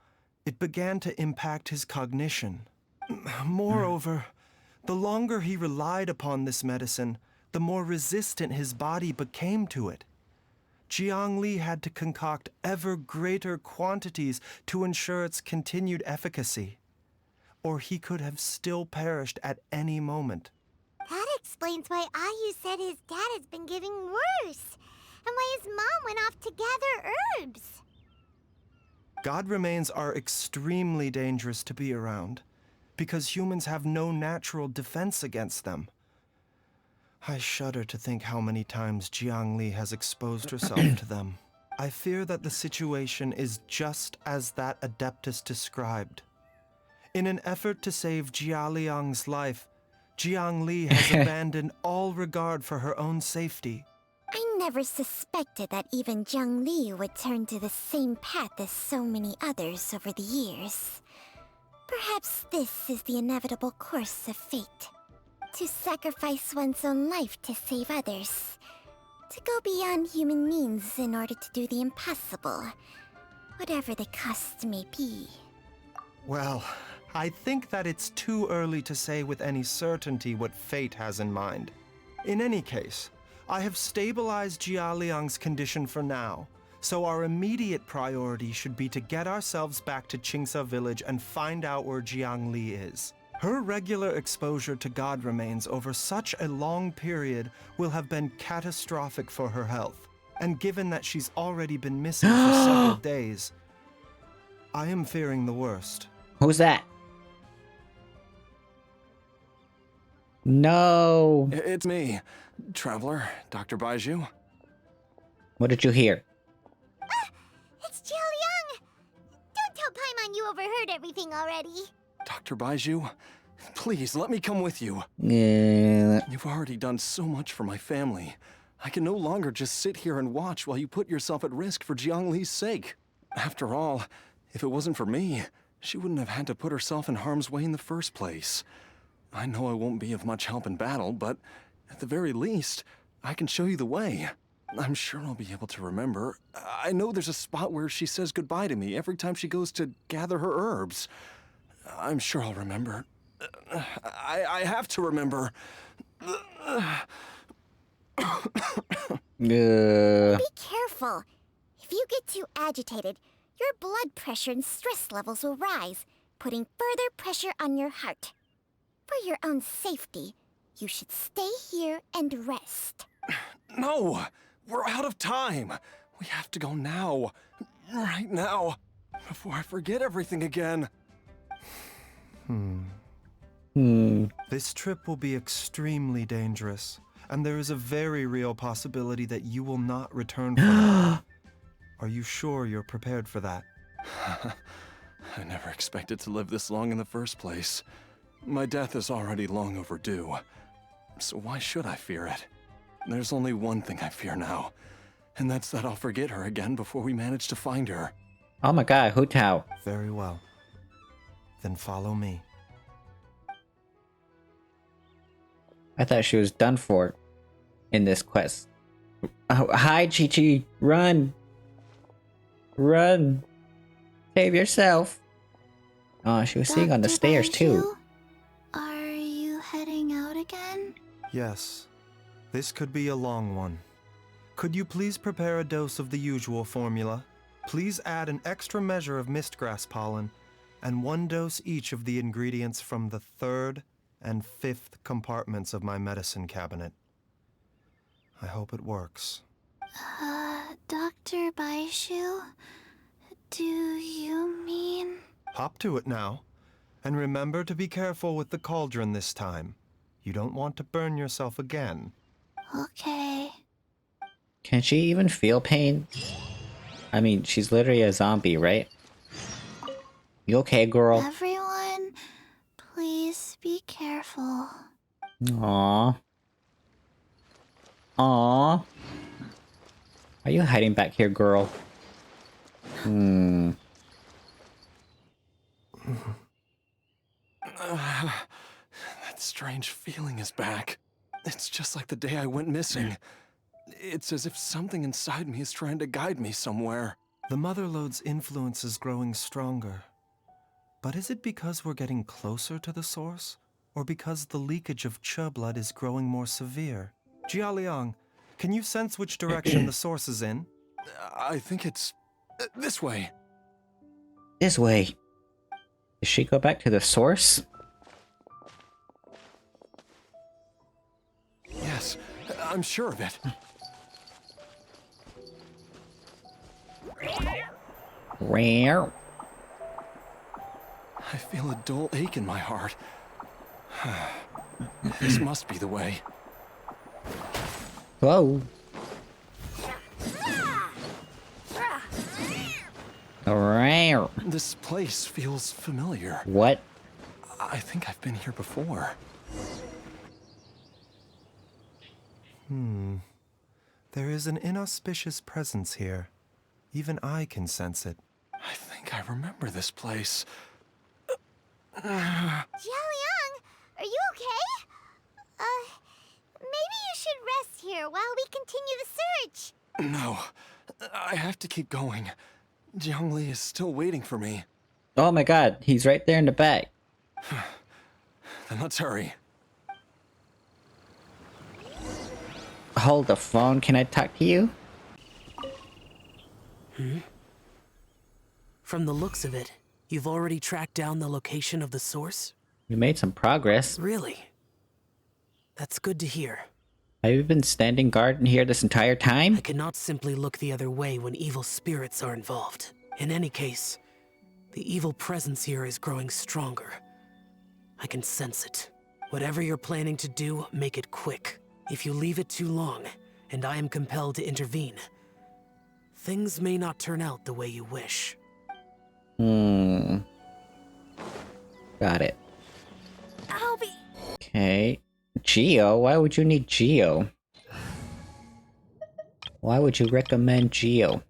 it began to impact his cognition. Moreover, the longer he relied upon this medicine, the more resistant his body became to it. Jiang Li had to concoct ever greater quantities to ensure its continued efficacy, or he could have still perished at any moment. That explains why Ayu said his dad has been getting worse, and why his mom went off to gather herbs. God remains are extremely dangerous to be around, because humans have no natural defense against them. I shudder to think how many times Jiang Li has exposed herself to them. I fear that the situation is just as that Adeptus described. In an effort to save Jialiang's life, Jiang Li has abandoned all regard for her own safety. I never suspected that even Jiang Li would turn to the same path as so many others over the years. Perhaps this is the inevitable course of fate. To sacrifice one's own life to save others. To go beyond human means in order to do the impossible. Whatever the cost may be. Well, I think that it's too early to say with any certainty what fate has in mind. In any case, I have stabilized Jialiang's condition for now, so our immediate priority should be to get ourselves back to Qingce village and find out where Jiang Li is. Her regular exposure to god remains over such a long period will have been catastrophic for her health, and given that she's already been missing for several days, I am fearing the worst. Who's that? No. It's me, Traveler, Dr. Baizhu. What did you hear? It's Jiao. Don't tell Paimon you overheard everything already. Dr. Baizhu, please let me come with you. Yeah. You've already done so much for my family. I can no longer just sit here and watch while you put yourself at risk for Jiangli's sake. After all, if it wasn't for me, she wouldn't have had to put herself in harm's way in the first place. I know I won't be of much help in battle, but at the very least, I can show you the way. I'm sure I'll be able to remember. I know there's a spot where she says goodbye to me every time she goes to gather her herbs. I'm sure I'll remember. I have to remember. Be careful. If you get too agitated, your blood pressure and stress levels will rise, putting further pressure on your heart. For your own safety, you should stay here and rest. No! We're out of time! We have to go now. Right now. Before I forget everything again. This trip will be extremely dangerous, and there is a very real possibility that you will not return from it. Are you sure you're prepared for that? I never expected to live this long in the first place. My death is already long overdue. So why should I fear it? There's only one thing I fear now, and that's that I'll forget her again before we manage to find her. Oh my god, Hu Tao. Very well. Then follow me. I thought she was done for in this quest. Oh, hi, Chi-Chi. Run. Run. Save yourself. Oh, she was sitting on the Dr. stairs too. Baizhu, are you heading out again? Yes. This could be a long one. Could you please prepare a dose of the usual formula? Please add an extra measure of mistgrass pollen, and 1 dose each of the ingredients from the 3rd and 5th compartments of my medicine cabinet. I hope it works. Dr. Baizhu? Do you mean... Hop to it now. And remember to be careful with the cauldron this time. You don't want to burn yourself again. Okay. Can she even feel pain? I mean, she's literally a zombie, right? You okay, girl? Everyone, please be careful. Aww. Aww. Are you hiding back here, girl? That strange feeling is back. It's just like the day I went missing. It's as if something inside me is trying to guide me somewhere. The Motherlode's influence is growing stronger. But is it because we're getting closer to the source? Or because the leakage of Che blood is growing more severe? Jialiang, can you sense which direction the source is in? I think it's... this way. This way. Did she go back to the source? Yes, I'm sure of it. Rare. I feel a dull ache in my heart. This must be the way. Whoa. Rare. This place feels familiar. What? I think I've been here before. There is an inauspicious presence here. Even I can sense it. I think I remember this place. Jialiang, are you okay? Maybe you should rest here while we continue the search. No, I have to keep going. Jiangli is still waiting for me. Oh my god, he's right there in the back. Then let's hurry. Hold the phone, can I talk to you? From the looks of it, you've already tracked down the location of the source? We made some progress. Really? That's good to hear. Have you been standing guard in here this entire time? I cannot simply look the other way when evil spirits are involved. In any case, The evil presence here is growing stronger. I can sense it. Whatever you're planning to do, make it quick. If you leave it too long, and I am compelled to intervene, things may not turn out the way you wish. Got it. I'll be... Okay. Geo? Why would you need Geo? Why would you recommend Geo?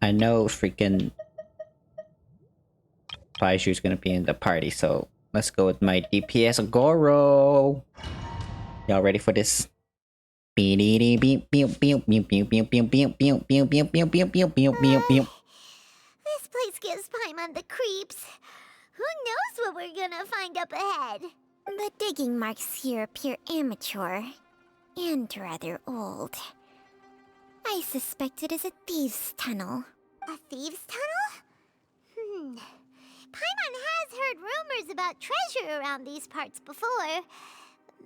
I know freaking Baizhu's gonna be in the party, so let's go with my DPS Goro. Y'all ready for this? This place gives Paimon the creeps. Who knows what we're gonna find up ahead? The digging marks here appear amateur and rather old. I suspect it is a thieves' tunnel. A thieves' tunnel? Paimon has heard rumors about treasure around these parts before.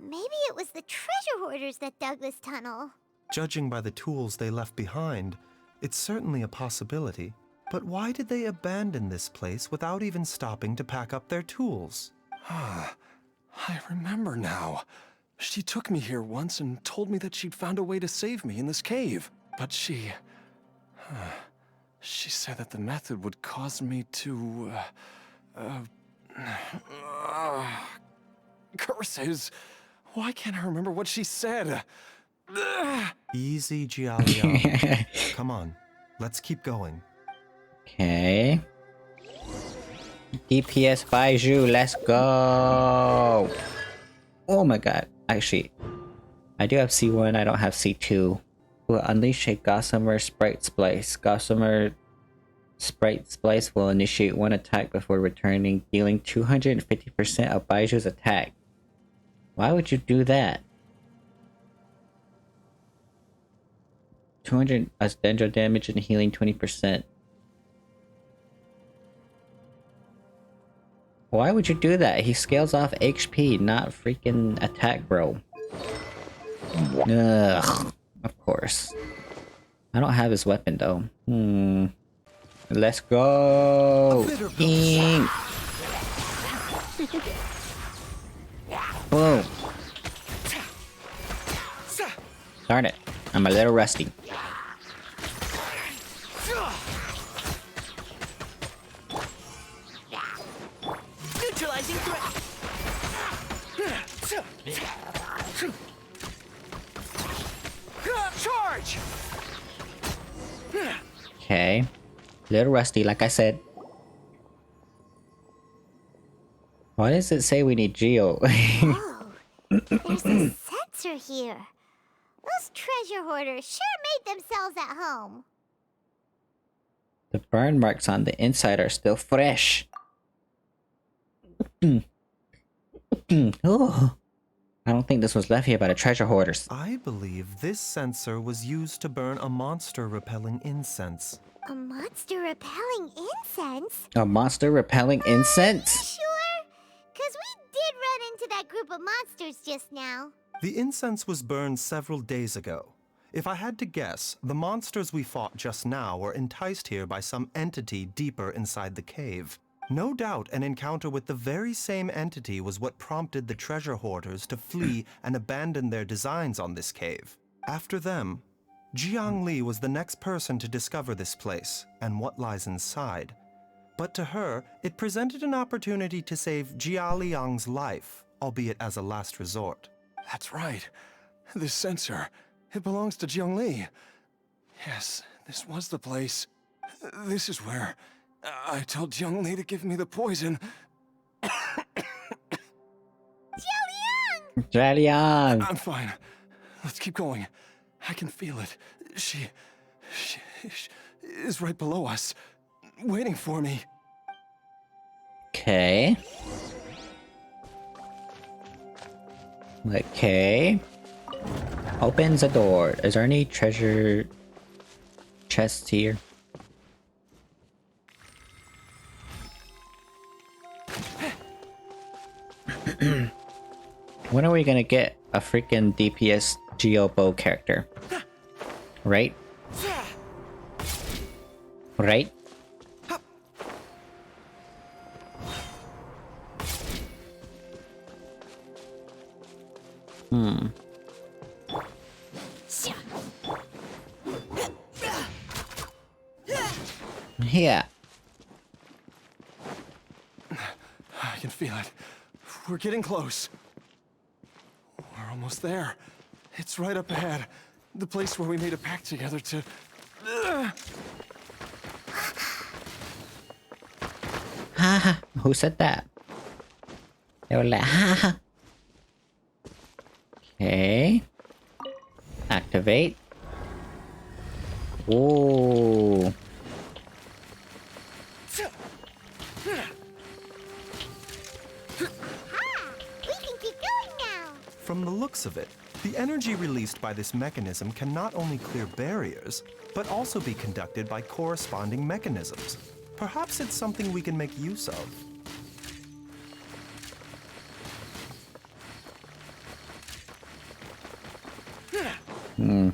Maybe it was the treasure hoarders that dug this tunnel. Judging by the tools they left behind, it's certainly a possibility. But why did they abandon this place without even stopping to pack up their tools? I remember now. She took me here once and told me that she'd found a way to save me in this cave. But she said that the method would cause me to, curses. Why can't I remember what she said? Easy, Jialiang. Come on, let's keep going. Okay. DPS Baizhu, let's go! Oh my god. Actually, I do have C1, I don't have C2. Will unleash a Gossamer Sprite Splice. Gossamer Sprite Splice will initiate one attack before returning, dealing 250% of Baiju's attack. Why would you do that? 200 as dendro damage and healing 20%. Why would you do that? He scales off HP, not freaking attack, bro. Ugh. Of course. I don't have his weapon though. Let's go! Ink! Boom! Darn it. I'm a little rusty. Neutralizing threat! Charge! Okay. Little rusty, like I said. Why does it say we need Geo? Oh, there's a sensor here. Those treasure hoarders sure made themselves at home. The burn marks on the inside are still fresh. Oh. I don't think this was left here by the treasure hoarders. I believe this sensor was used to burn a monster-repelling incense. A monster repelling incense? A monster repelling incense? Sure, because we did run into that group of monsters just now. The incense was burned several days ago. If I had to guess, the monsters we fought just now were enticed here by some entity deeper inside the cave. No doubt an encounter with the very same entity was what prompted the treasure hoarders to flee and abandon their designs on this cave. After them, Jiang Li was the next person to discover this place and what lies inside. But to her, it presented an opportunity to save Jia Liang's life, albeit as a last resort. That's right. This sensor, it belongs to Jiang Li. Yes, this was the place. This is where I told Jiang Li to give me the poison. Jialiang! I'm fine. Let's keep going. I can feel it. She is right below us, waiting for me. Okay. Okay. Opens the door. Is there any treasure chests here? When are we gonna get a freaking DPS Geo Bow character? Right? Right? Hmm. Yeah. I can feel it. We're getting close. We're almost there. It's right up ahead. The place where we made a pact together to... Haha. Who said that? They were like, haha. Okay. Activate. Ooh. We can keep going now. From the looks of it, the energy released by this mechanism can not only clear barriers, but also be conducted by corresponding mechanisms. Perhaps it's something we can make use of. Hmm.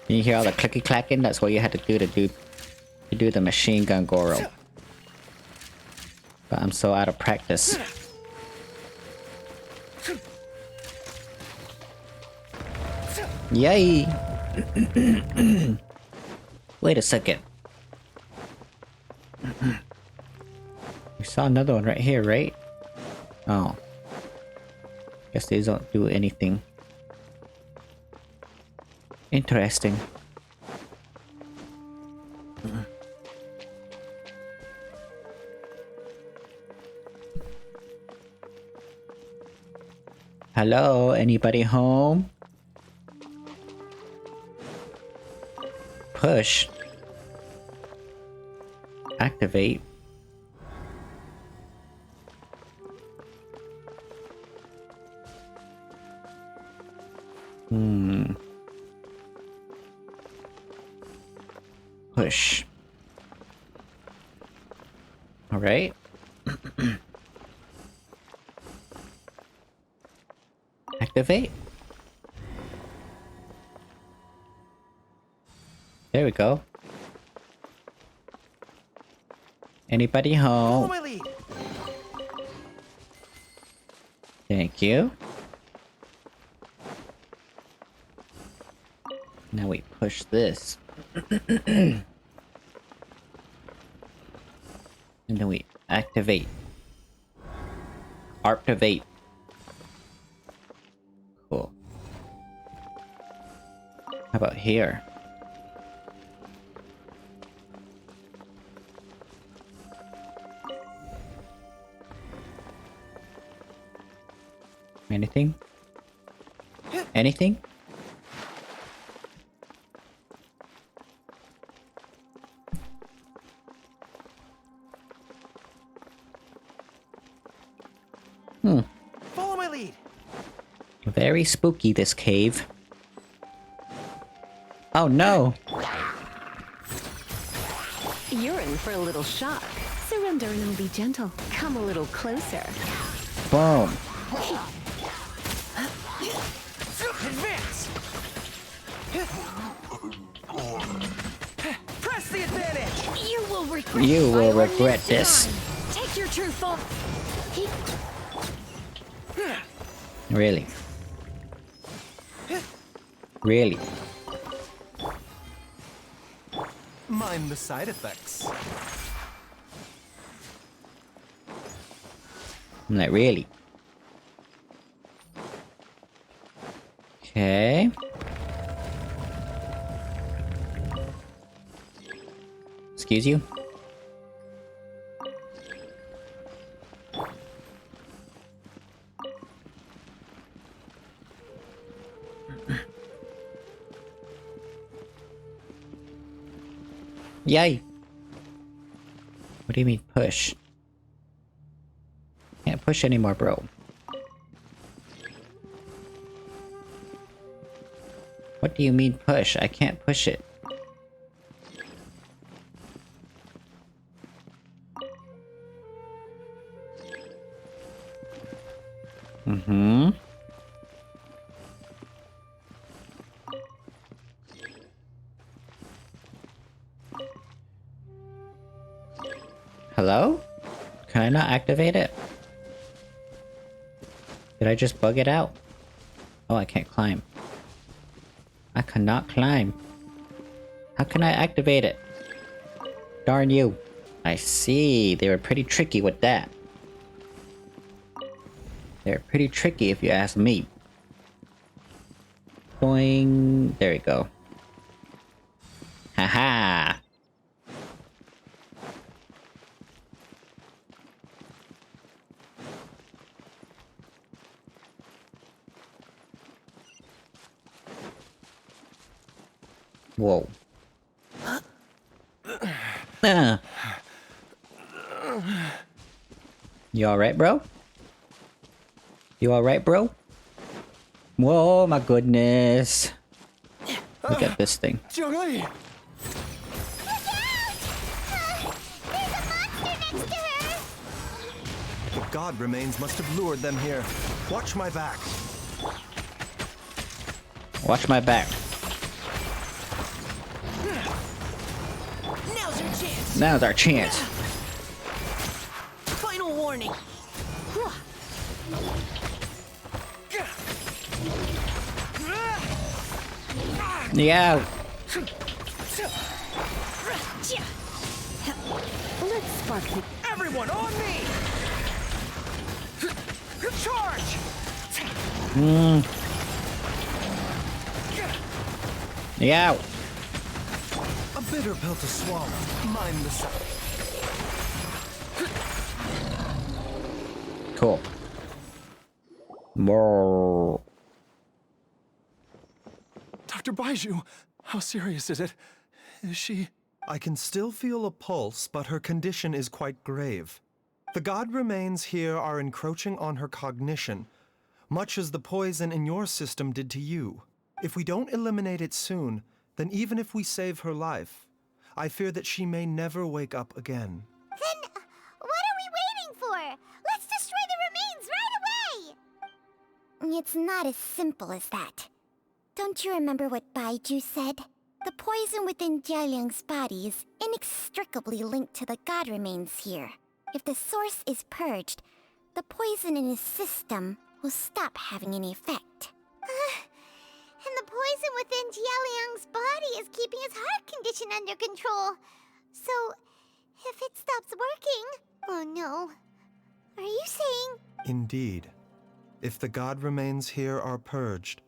You hear all the clicky clacking? That's what you had to do the machine gun Goro. But I'm so out of practice. Yay! Wait a second. We saw another one right here, right? Oh. Guess these don't do anything. Interesting. Hello, anybody home? Push. Activate. Push. All right. Activate. There we go. Anybody home? Follow my lead. Thank you. Now we push this. And then we activate. Activate. Cool. How about here? Anything? Anything? Follow my lead. Very spooky, this cave. Oh no! You're in for a little shock. Surrender and it'll be gentle. Come a little closer. Boom! Advance. Press the advantage. You will regret. You will regret this. Take your true form. Really? Really? Mind the side effects. I'm like, really? Okay. Excuse you? Yay! What do you mean push? Can't push anymore, bro. What do you mean push? I can't push it. Mm-hmm. not activate it? Did I just bug it out? Oh, I can't climb. I cannot climb. How can I activate it? Darn you. I see. They were pretty tricky with that. They're pretty tricky if you ask me. Boing. There we go. Haha. Whoa. You alright, bro? You alright, bro? Whoa, my goodness. Look at this thing. Zhongli! The god remains must have lured them here. Watch my back. Watch my back. Now's your chance. Now's our chance. Final warning. Yeah. Let's spark the... Everyone on me! Charge! Yeah. A bitter pill to swallow. Mind the sound. Cool. More. Dr. Baizhu, how serious is it? Is she... I can still feel a pulse, but her condition is quite grave. The god remains here are encroaching on her cognition, much as the poison in your system did to you. If we don't eliminate it soon, then even if we save her life, I fear that she may never wake up again. Then what are we waiting for? Let's destroy the remains right away! It's not as simple as that. Don't you remember what Baizhu said? The poison within Jialiang's body is inextricably linked to the god remains here. If the source is purged, the poison in his system will stop having any effect. And the poison within Jialiang's body is keeping his heart condition under control. So, if it stops working... Oh no. Are you saying... Indeed. If the god remains here are purged,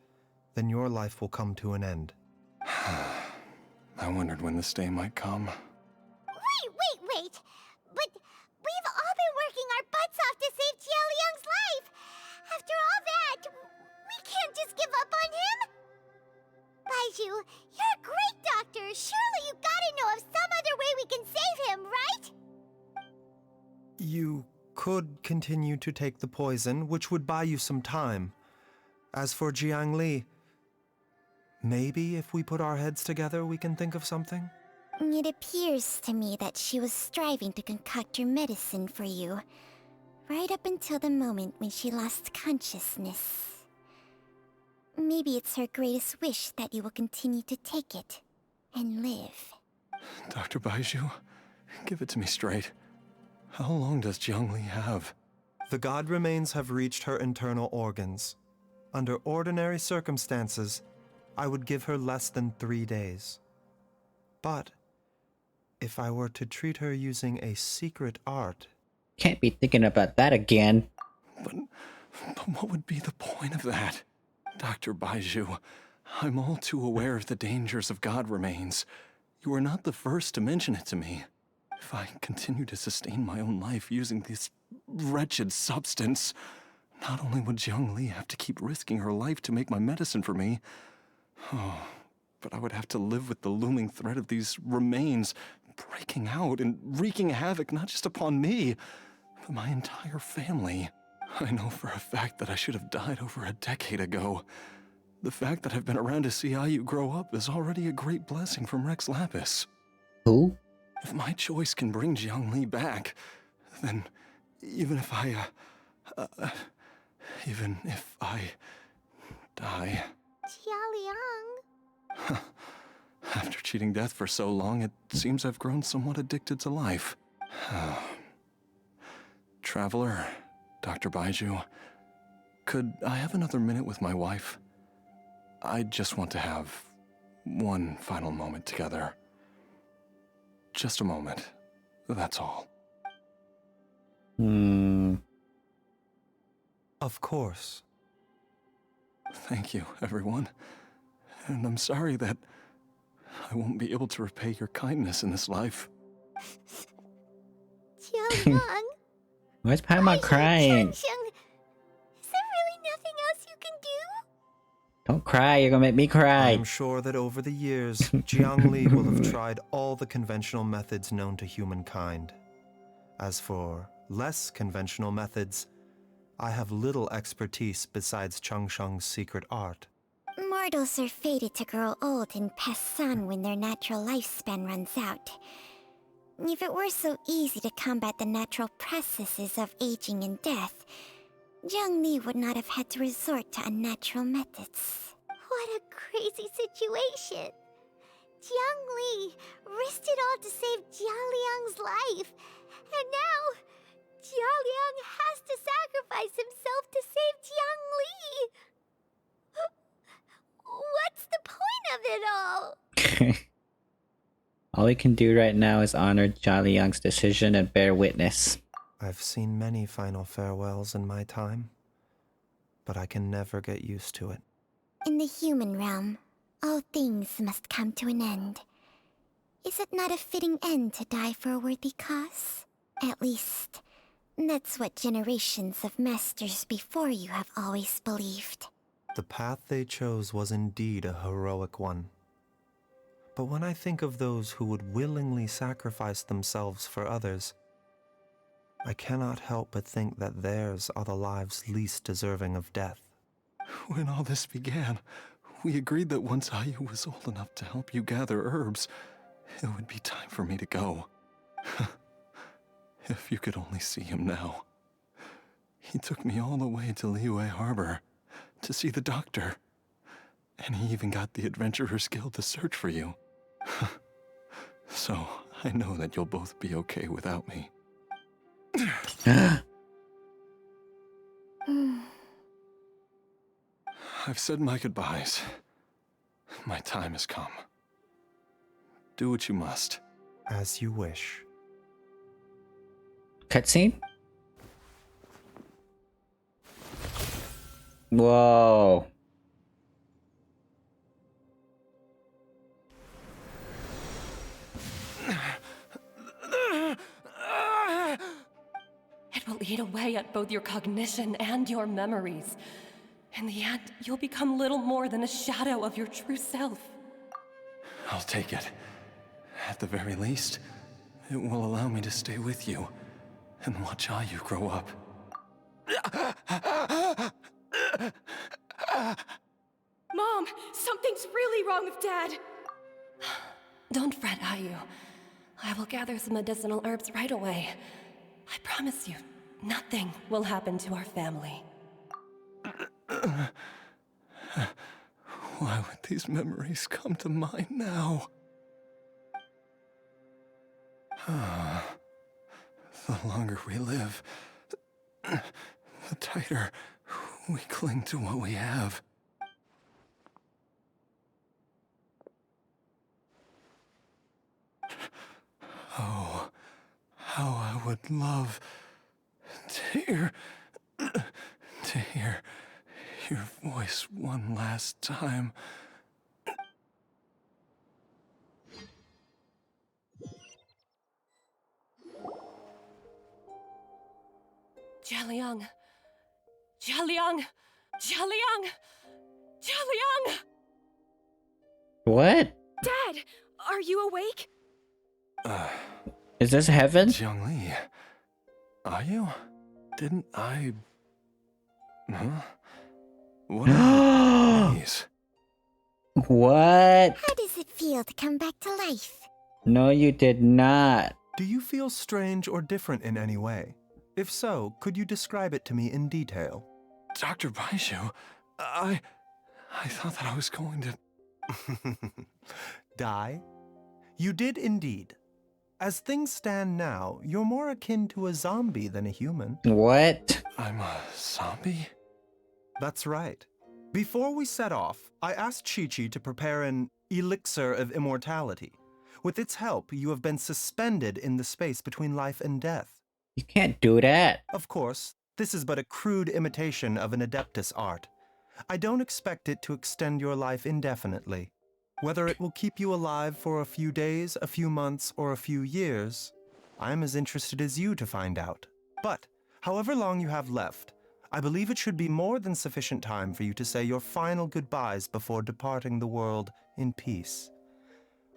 then your life will come to an end. I wondered when this day might come. Wait! But we've all been working our butts off to save Jialiang's life! After all that, we can't just give up on him! Baizhu, you're a great doctor! Surely you gotta know of some other way we can save him, right? You could continue to take the poison, which would buy you some time. As for Jiangli, maybe if we put our heads together, we can think of something? It appears to me that she was striving to concoct your medicine for you, right up until the moment when she lost consciousness. Maybe it's her greatest wish that you will continue to take it and live. Dr. Baizhu, give it to me straight. How long does Jiangli have? The god remains have reached her internal organs. Under ordinary circumstances, I would give her less than 3 days. But if I were to treat her using a secret art... Can't be thinking about that again. But what would be the point of that? Dr. Baizhu, I'm all too aware of the dangers of god remains. You are not the first to mention it to me. If I continue to sustain my own life using this wretched substance, not only would Jiangli have to keep risking her life to make my medicine for me, but I would have to live with the looming threat of these remains breaking out and wreaking havoc not just upon me, but my entire family. I know for a fact that I should have died over a decade ago. The fact that I've been around to see how you grow up is already a great blessing from Rex Lapis. Who? If my choice can bring Jiangli back, then even if I die... Jialiang... After cheating death for so long, it seems I've grown somewhat addicted to life. Traveler, Dr. Baizhu, could I have another minute with my wife? I just want to have one final moment together. Just a moment. That's all. Of course. Thank you, everyone. And I'm sorry that I won't be able to repay your kindness in this life. Jiaoyang, Why is Paimon crying? is there really nothing else you can do? Don't cry, you're gonna make me I cry. am sure that over the years, Jiangli will have tried all the conventional methods known to humankind. As for less conventional methods, I have little expertise besides Changsheng's secret art. Mortals are fated to grow old and pass on when their natural lifespan runs out. If it were so easy to combat the natural processes of aging and death, Zhongli would not have had to resort to unnatural methods. What a crazy situation. Jiang Li risked it all to save Jialiang's life. And now, Jialiang has to sacrifice himself to save Jiang Li. What's the point of it all? All we can do right now is honor Jialiang's decision and bear witness. I've seen many final farewells in my time, but I can never get used to it. In the human realm, all things must come to an end. Is it not a fitting end to die for a worthy cause? At least, that's what generations of masters before you have always believed. The path they chose was indeed a heroic one. But when I think of those who would willingly sacrifice themselves for others, I cannot help but think that theirs are the lives least deserving of death. When all this began, we agreed that once Ayu was old enough to help you gather herbs, it would be time for me to go. If you could only see him now. He took me all the way to Liyue Harbor to see the doctor. And he even got the Adventurers Guild to search for you. So, I know that you'll both be okay without me. I've said my goodbyes. My time has come. Do what you must. As you wish. Cutscene? Whoa. It will eat away at both your cognition and your memories. In the end, you'll become little more than a shadow of your true self. I'll take it. At the very least, it will allow me to stay with you and watch Ayu grow up. Mom, something's really wrong with Dad. Don't fret, Ayu. I will gather some medicinal herbs right away. I promise you, nothing will happen to our family. Why would these memories come to mind now? The longer we live, the tighter we cling to what we have. Oh, how I would love to hear your voice one last time. Jialiang! Jialiang! Jialiang! Jialiang! What? Dad, are you awake? Is this heaven? Zhongli, are you? Didn't I... Huh? What are these? What? How does it feel to come back to life? No, you did not. Do you feel strange or different in any way? If so, could you describe it to me in detail? Dr. Baizhu, I thought that I was going to... Die? You did indeed. As things stand now, you're more akin to a zombie than a human. What? I'm a zombie? That's right. Before we set off, I asked Chi-Chi to prepare an elixir of immortality. With its help, you have been suspended in the space between life and death. You can't do that. Of course, this is but a crude imitation of an Adeptus art. I don't expect it to extend your life indefinitely. Whether it will keep you alive for a few days, a few months, or a few years, I'm as interested as you to find out. But, however long you have left, I believe it should be more than sufficient time for you to say your final goodbyes before departing the world in peace.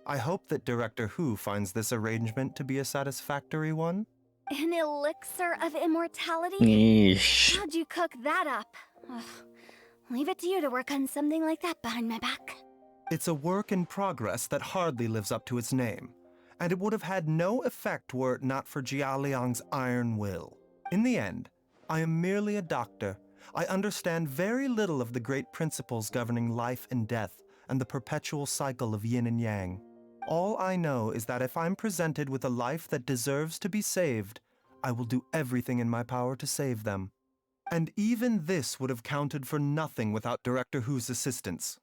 I hope that Director Hu finds this arrangement to be a satisfactory one. An elixir of immortality? Yeesh. How'd you cook that up? Ugh. Leave it to you to work on something like that behind my back. It's a work in progress that hardly lives up to its name, and it would have had no effect were it not for Jia Liang's iron will. In the end, I am merely a doctor. I understand very little of the great principles governing life and death and the perpetual cycle of yin and yang. All I know is that if I'm presented with a life that deserves to be saved, I will do everything in my power to save them. And even this would have counted for nothing without Director Hu's assistance.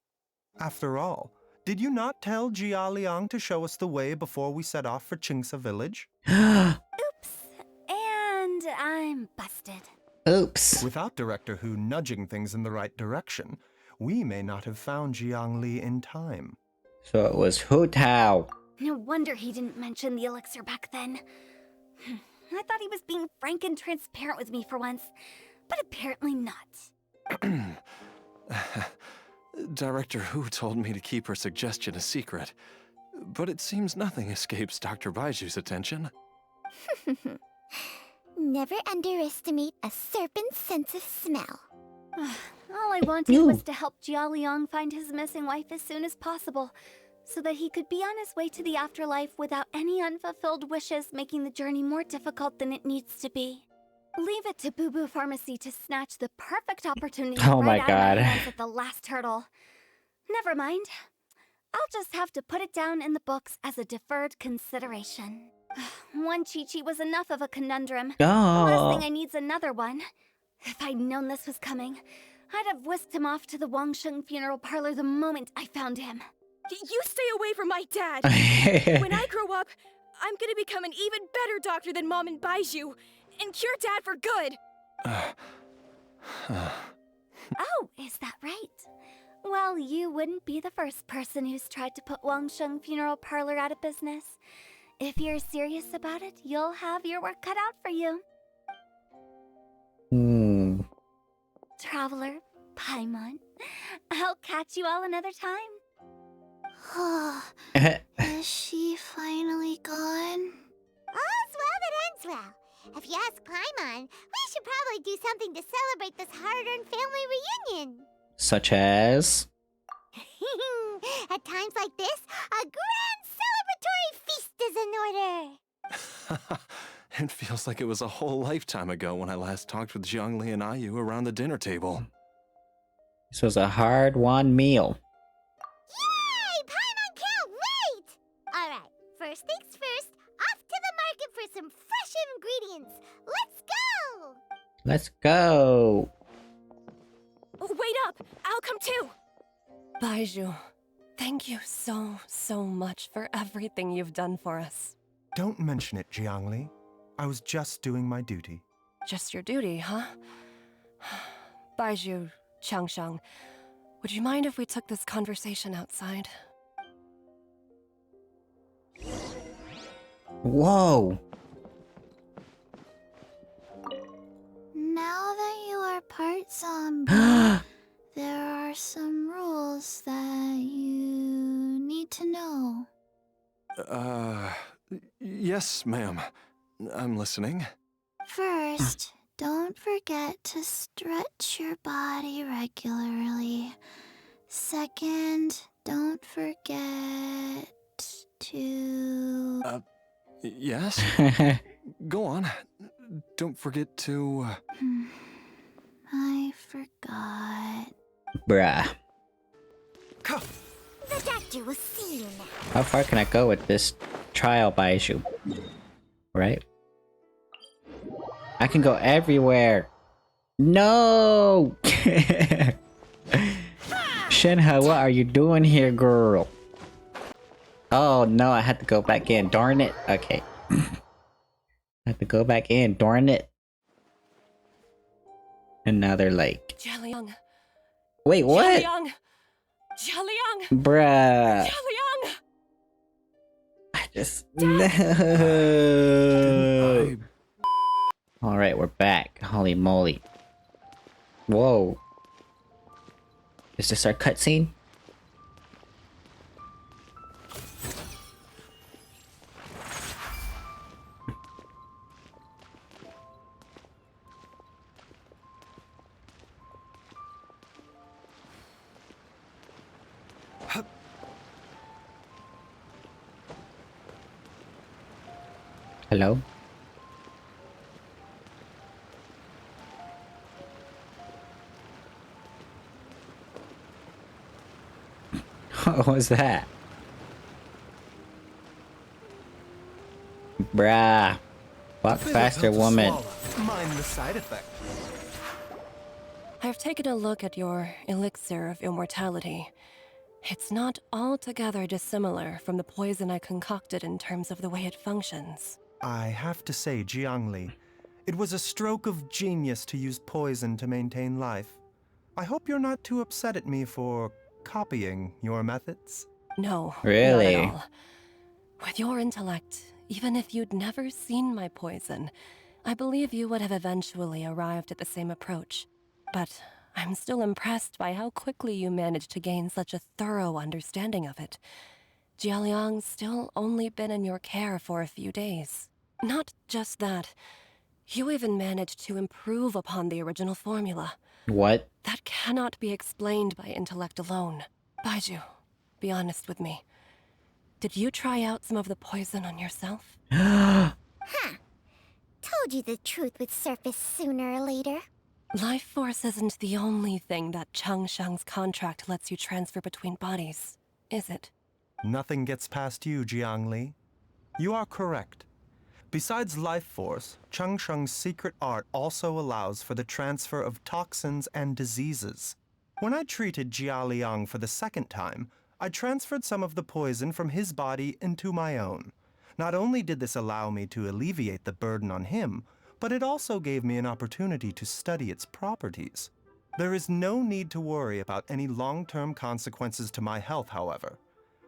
After all, did you not tell Jia Liang to show us the way before we set off for Qingce village? Oops. And I'm busted. Oops. Without Director Hu nudging things in the right direction, we may not have found Jiangli in time. So it was Hu Tao. No wonder he didn't mention the elixir back then. I thought he was being frank and transparent with me for once, but apparently not. Director Hu told me to keep her suggestion a secret, but it seems nothing escapes Dr. Baizhu's attention. Never underestimate a serpent's sense of smell. All I wanted was to help Jia Liang find his missing wife as soon as possible, so that he could be on his way to the afterlife without any unfulfilled wishes making the journey more difficult than it needs to be. Leave it to Bubu Pharmacy to snatch the perfect opportunity Oh my right out of God. my hands at the last hurdle. Never mind. I'll just have to put it down in the books as a deferred consideration. One Chi-Chi was enough of a conundrum. The last thing I need's another one. If I'd known this was coming, I'd have whisked him off to the Wangsheng funeral parlor the moment I found him. You stay away from my dad! When I grow up, I'm gonna become an even better doctor than Mom and Baizhu, and cure Dad for good! Oh, is that right? Well, you wouldn't be the first person who's tried to put Wangsheng funeral parlor out of business. If you're serious about it, you'll have your work cut out for you. Traveler, Paimon, I'll catch you all another time. Is she finally gone? All's well that ends well. If you ask Paimon, we should probably do something to celebrate this hard-earned family reunion. Such as? At times like this, a grand celebratory feast is in order. It feels like it was a whole lifetime ago when I last talked with Zhongli and Ayu around the dinner table. This was a hard-won meal. Yay! Paimon can't wait! Alright, first things first, off to the market for some fresh ingredients. Let's go! Let's go. Wait up! I'll come too! Baizhu, thank you so much for everything you've done for us. Don't mention it, Jiangli. I was just doing my duty. Just your duty, huh? Baizhu, Changsheng, would you mind if we took this conversation outside? Whoa. Now that you are part zombie, there are some rules that you need to know. Yes, ma'am. I'm listening. First, don't forget to stretch your body regularly. Second, don't forget to... Yes? Go on. Don't forget to... I forgot. Bruh. The doctor will see you now. How far can I go with this trial Baizhu. Right? I can go everywhere. No! Shenhe, what are you doing here, girl? Oh no, I had to go back in. Darn it. Okay. I had to go back in. Darn it. And now they're like... Jialiang. Wait, what? Jialiang. Jialiang. Bruh. Jialiang. I just... No. Alright, we're back. Holy moly. Whoa. Is this our cutscene? Hello? What was that? Bruh. Walk faster, woman. Mind the side effect. I've taken a look at your elixir of immortality. It's not altogether dissimilar from the poison I concocted in terms of the way it functions. I have to say, Jiangli, it was a stroke of genius to use poison to maintain life. I hope you're not too upset at me for copying your methods. No, Really? not at all. With your intellect, even if you'd never seen my poison, I believe you would have eventually arrived at the same approach. But I'm still impressed by how quickly you managed to gain such a thorough understanding of it. Jialiang's still only been in your care for a few days. Not just that, you even managed to improve upon the original formula. What? That cannot be explained by intellect alone. Baizhu, be honest with me. Did you try out some of the poison on yourself? Huh. Told you the truth would surface sooner or later. Life force isn't the only thing that Changsheng's contract lets you transfer between bodies, is it? Nothing gets past you, Jiangli. You are correct. Besides life force, Changsheng's secret art also allows for the transfer of toxins and diseases. When I treated Jia Liang for the second time, I transferred some of the poison from his body into my own. Not only did this allow me to alleviate the burden on him, but it also gave me an opportunity to study its properties. There is no need to worry about any long-term consequences to my health, however.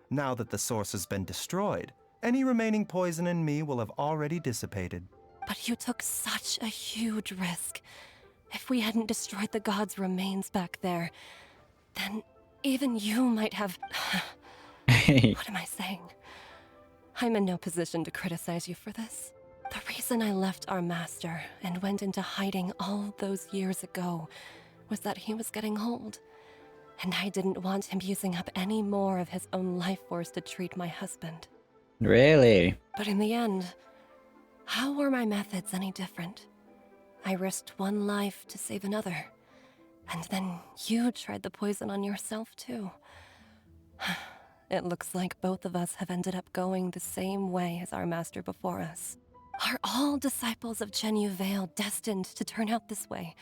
Now that the source has been destroyed, any remaining poison in me will have already dissipated. But you took such a huge risk. If we hadn't destroyed the god's remains back there, then even you might have... What am I saying? I'm in no position to criticize you for this. The reason I left our master and went into hiding all those years ago was that he was getting old. And I didn't want him using up any more of his own life force to treat my husband. Really? But in the end, how were my methods any different? I risked one life to save another. And then you tried the poison on yourself too. It looks like both of us have ended up going the same way as our master before us. Are all disciples of Chenyu Vale destined to turn out this way?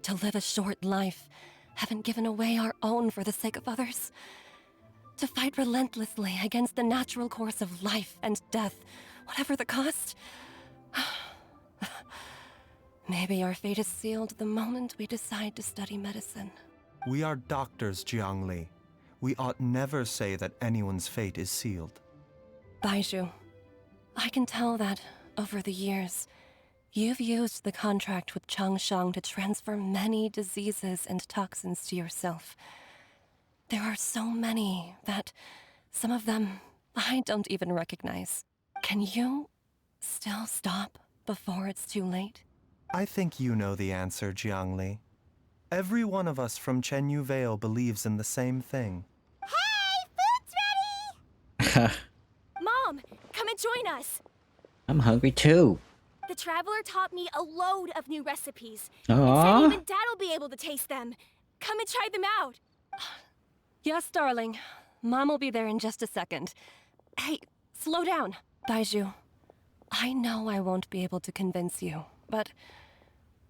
To live a short life, having given away our own for the sake of others? To fight relentlessly against the natural course of life and death, whatever the cost? Maybe our fate is sealed the moment we decide to study medicine. We are doctors, Jiangli. We ought never say that anyone's fate is sealed. Baizhu, I can tell that, over the years, you've used the contract with Changsheng to transfer many diseases and toxins to yourself. There are so many that, some of them, I don't even recognize. Can you still stop before it's too late? I think you know the answer, Jiangli. Every one of us from Chenyu Vale believes in the same thing. Hey, food's ready! Mom, come and join us. I'm hungry too. The Traveler taught me a load of new recipes. Aww. And said even Dad will be able to taste them. Come and try them out. Yes, darling. Mom will be there in just a second. Hey, Slow down, Baizhu. I know I won't be able to convince you, but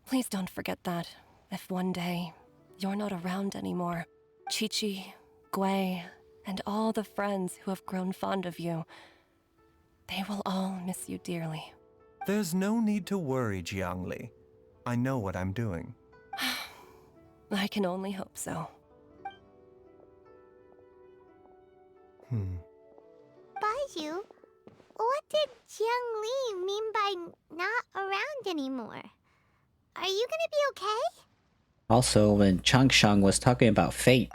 please don't forget that if one day you're not around anymore, Chi-Chi, Gui, and all the friends who have grown fond of you, they will all miss you dearly. There's no need to worry, Jiangli. I know what I'm doing. I can only hope so. Baizhu, what did Jiang Li mean by not around anymore? Are you gonna be okay? Also, when Changsheng was talking about fate,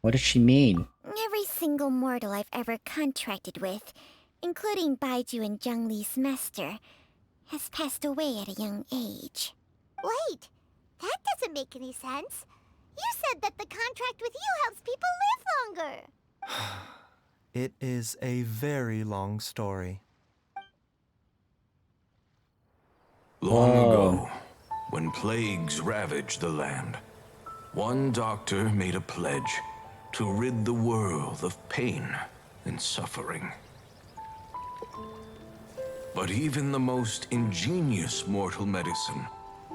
what did she mean? Every single mortal I've ever contracted with, including Baizhu and Zhang Li's master, has passed away at a young age. Wait, that doesn't make any sense. You said that the contract with you helps people live longer. It is a very long story. Long ago, when plagues ravaged the land, one doctor made a pledge to rid the world of pain and suffering. But even the most ingenious mortal medicine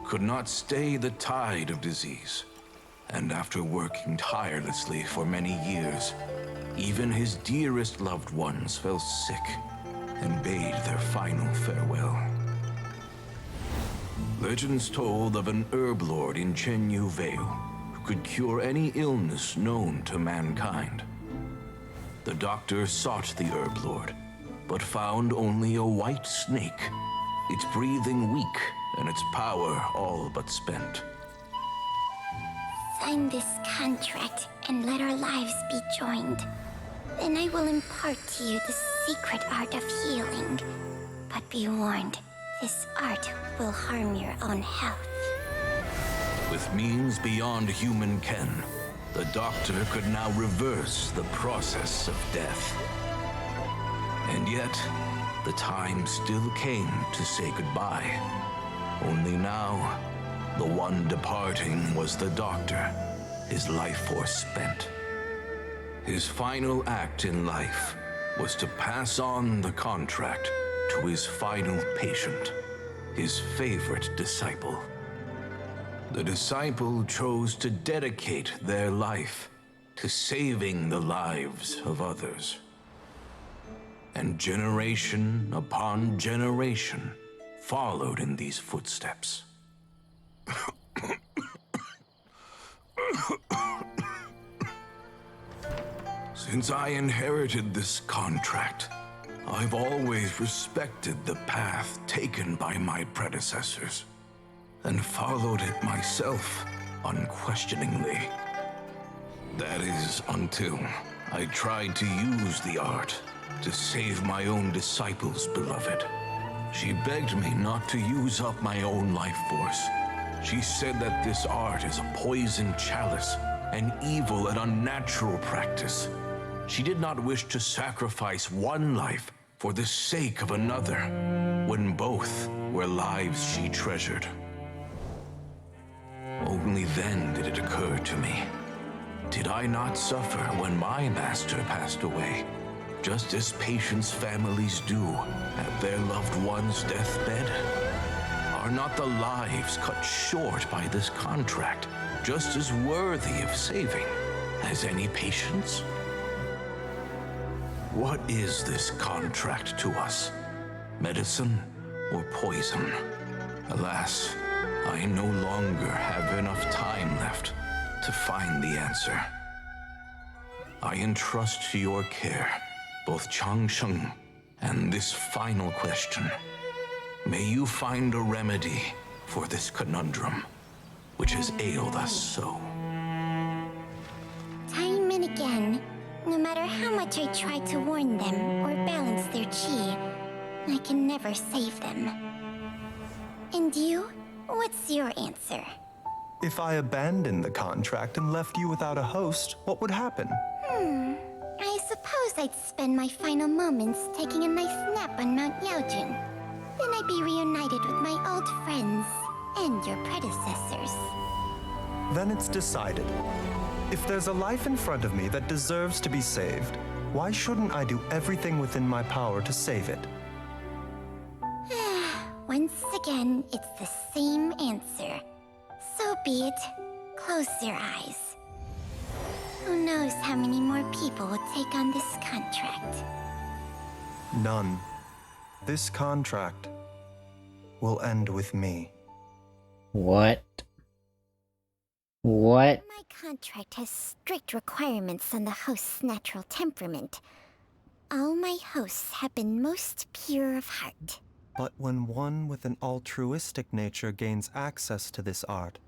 could not stay the tide of disease. And after working tirelessly for many years, even his dearest loved ones fell sick and bade their final farewell. Legends told of an herb lord in Glitter-Fae who could cure any illness known to mankind. The doctor sought the herb lord, but found only a white snake, its breathing weak and its power all but spent. Sign this contract and let our lives be joined. Then I will impart to you the secret art of healing. But be warned, this art will harm your own health. With means beyond human ken, the doctor could now reverse the process of death. And yet, the time still came to say goodbye. Only now, the one departing was the doctor, his life force spent. His final act in life was to pass on the contract to his final patient, his favorite disciple. The disciple chose to dedicate their life to saving the lives of others. And generation upon generation followed in these footsteps. Since I inherited this contract, I've always respected the path taken by my predecessors and followed it myself unquestioningly. That is until I tried to use the art to save my own disciple's beloved. She begged me not to use up my own life force. She said that this art is a poisoned chalice, an evil and unnatural practice. She did not wish to sacrifice one life for the sake of another, when both were lives she treasured. Only then did it occur to me. Did I not suffer when my master passed away, just as patients' families do at their loved one's deathbed? Are not the lives cut short by this contract just as worthy of saving as any patients? What is this contract to us? Medicine or poison? Alas, I no longer have enough time left to find the answer. I entrust to your care both Changsheng and this final question. May you find a remedy for this conundrum, which has ailed us so. Time and again, no matter how much I try to warn them or balance their chi, I can never save them. And you? What's your answer? If I abandoned the contract and left you without a host, what would happen? I suppose I'd spend my final moments taking a nice nap on Mount Yaojun. Then I'd be reunited with my old friends and your predecessors. Then it's decided. If there's a life in front of me that deserves to be saved, Why shouldn't I do everything within my power to save it? Once again, it's the same answer. So be it. Close your eyes. Who knows how many more people will take on this contract? None. This contract will end with me. What? What? My contract has strict requirements on the host's natural temperament. All my hosts have been most pure of heart. But when one with an altruistic nature gains access to this art,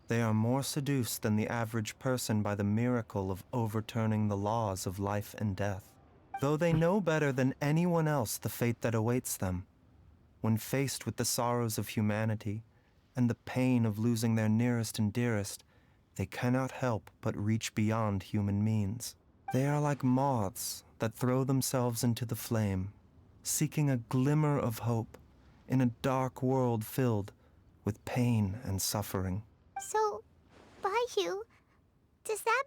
they are more seduced than the average person by the miracle of overturning the laws of life and death. Though they know better than anyone else the fate that awaits them, when faced with the sorrows of humanity and the pain of losing their nearest and dearest, they cannot help but reach beyond human means. They are like moths that throw themselves into the flame, seeking a glimmer of hope in a dark world filled with pain and suffering. So, Baizhu, does that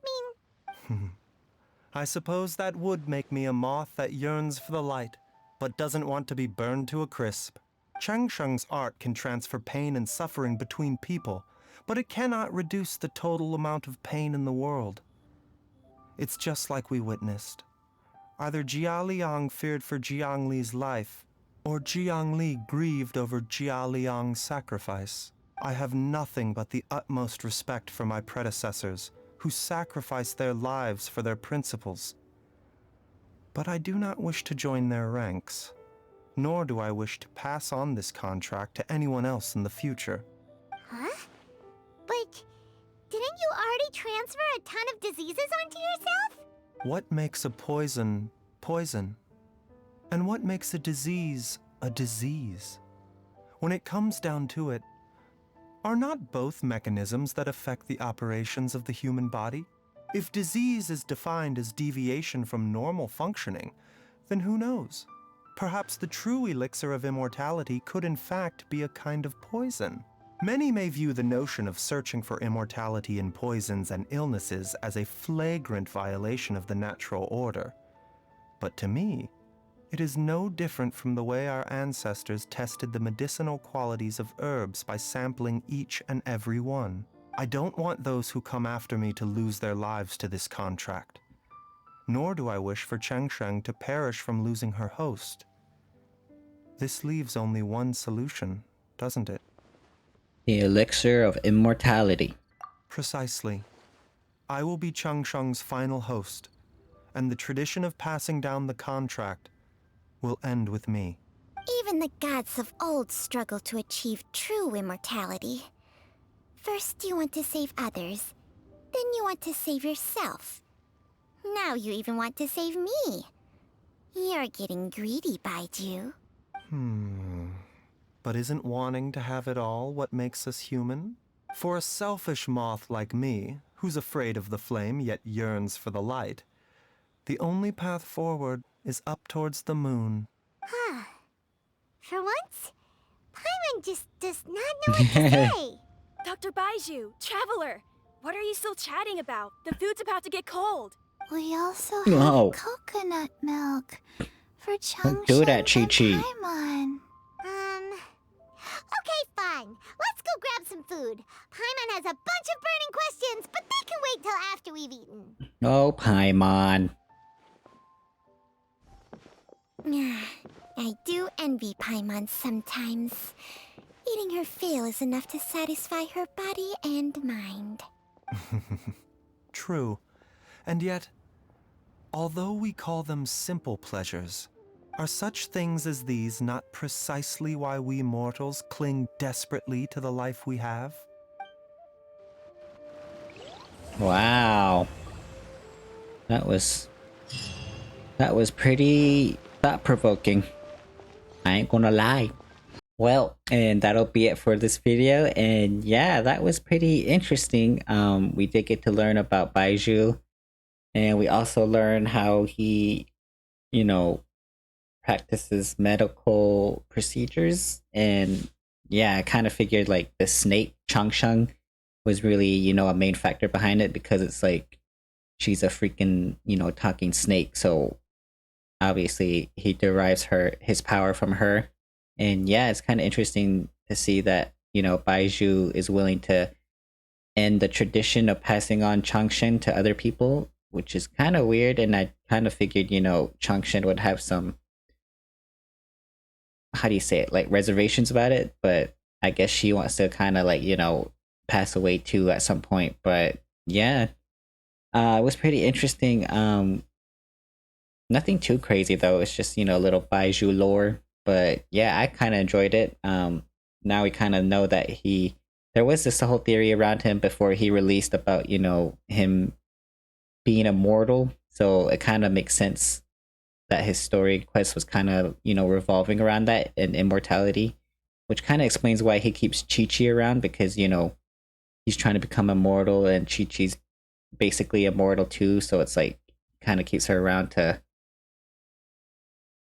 mean... I suppose that would make me a moth that yearns for the light, but doesn't want to be burned to a crisp. Changsheng's art can transfer pain and suffering between people, but it cannot reduce the total amount of pain in the world. It's just like we witnessed. Either Jia Liang feared for Jiang Li's life, or Jiang Li grieved over Jia Liang's sacrifice. I have nothing but the utmost respect for my predecessors, who sacrificed their lives for their principles. But I do not wish to join their ranks, nor do I wish to pass on this contract to anyone else in the future. Huh? But didn't you already transfer a ton of diseases onto yourself? What makes a poison, poison? And what makes a disease, a disease? When it comes down to it, are not both mechanisms that affect the operations of the human body? If disease is defined as deviation from normal functioning, then who knows? Perhaps the true elixir of immortality could in fact be a kind of poison. Many may view the notion of searching for immortality in poisons and illnesses as a flagrant violation of the natural order. But to me, it is no different from the way our ancestors tested the medicinal qualities of herbs by sampling each and every one. I don't want those who come after me to lose their lives to this contract. Nor do I wish for Changsheng to perish from losing her host. This leaves only one solution, doesn't it? The elixir of immortality. Precisely. I will be Changsheng's final host, and the tradition of passing down the contract will end with me. Even the gods of old struggle to achieve true immortality. First you want to save others, then you want to save yourself. Now you even want to save me. You're getting greedy, Baizhu. But isn't wanting to have it all what makes us human? For a selfish moth like me, who's afraid of the flame yet yearns for the light, the only path forward is up towards the moon. For once, Paimon just does not know what to say. Dr. Baizhu, Traveler, what are you still chatting about? The food's about to get cold. We also have No. coconut milk for Don't do that, Changsheng Chi-Chi. and Paimon. Okay, fine. Let's go grab some food. Paimon has a bunch of burning questions, but they can wait till after we've eaten. Oh, Paimon. I do envy Paimon sometimes. Eating her fill is enough to satisfy her body and mind. True. And yet, although we call them simple pleasures, are such things as these not precisely why we mortals cling desperately to the life we have? Wow. That was pretty thought-provoking. I ain't gonna lie. Well, and that'll be it for this video. And yeah, that was pretty interesting. We did get to learn about Baizhu, and we also learned how he, you know, practices medical procedures. And yeah, I kind of figured like the snake Changsheng was really, you know, a main factor behind it, because it's like she's a freaking, talking snake. So obviously he derives his power from her. And yeah, it's kind of interesting to see that, Baizhu is willing to end the tradition of passing on Changshen to other people, which is kind of weird. And I kind of figured, Changshen would have some, how do you say it, like reservations about it. But I guess she wants to kind of like, pass away too at some point. But yeah, it was pretty interesting. Nothing too crazy though. It's just, a little Baizhu lore. But yeah, I kind of enjoyed it. Now we kind of know that there was this whole theory around him before he released about, him being immortal. So it kind of makes sense that his story quest was kind of, revolving around that and immortality, which kind of explains why he keeps Chi-Chi around, because, he's trying to become immortal and Chi-Chi's basically immortal too. So it's like kind of keeps her around to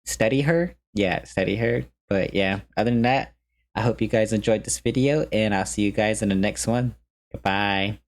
study her. Yeah, study her. But yeah, other than that, I hope you guys enjoyed this video, and I'll see you guys in the next one. Goodbye.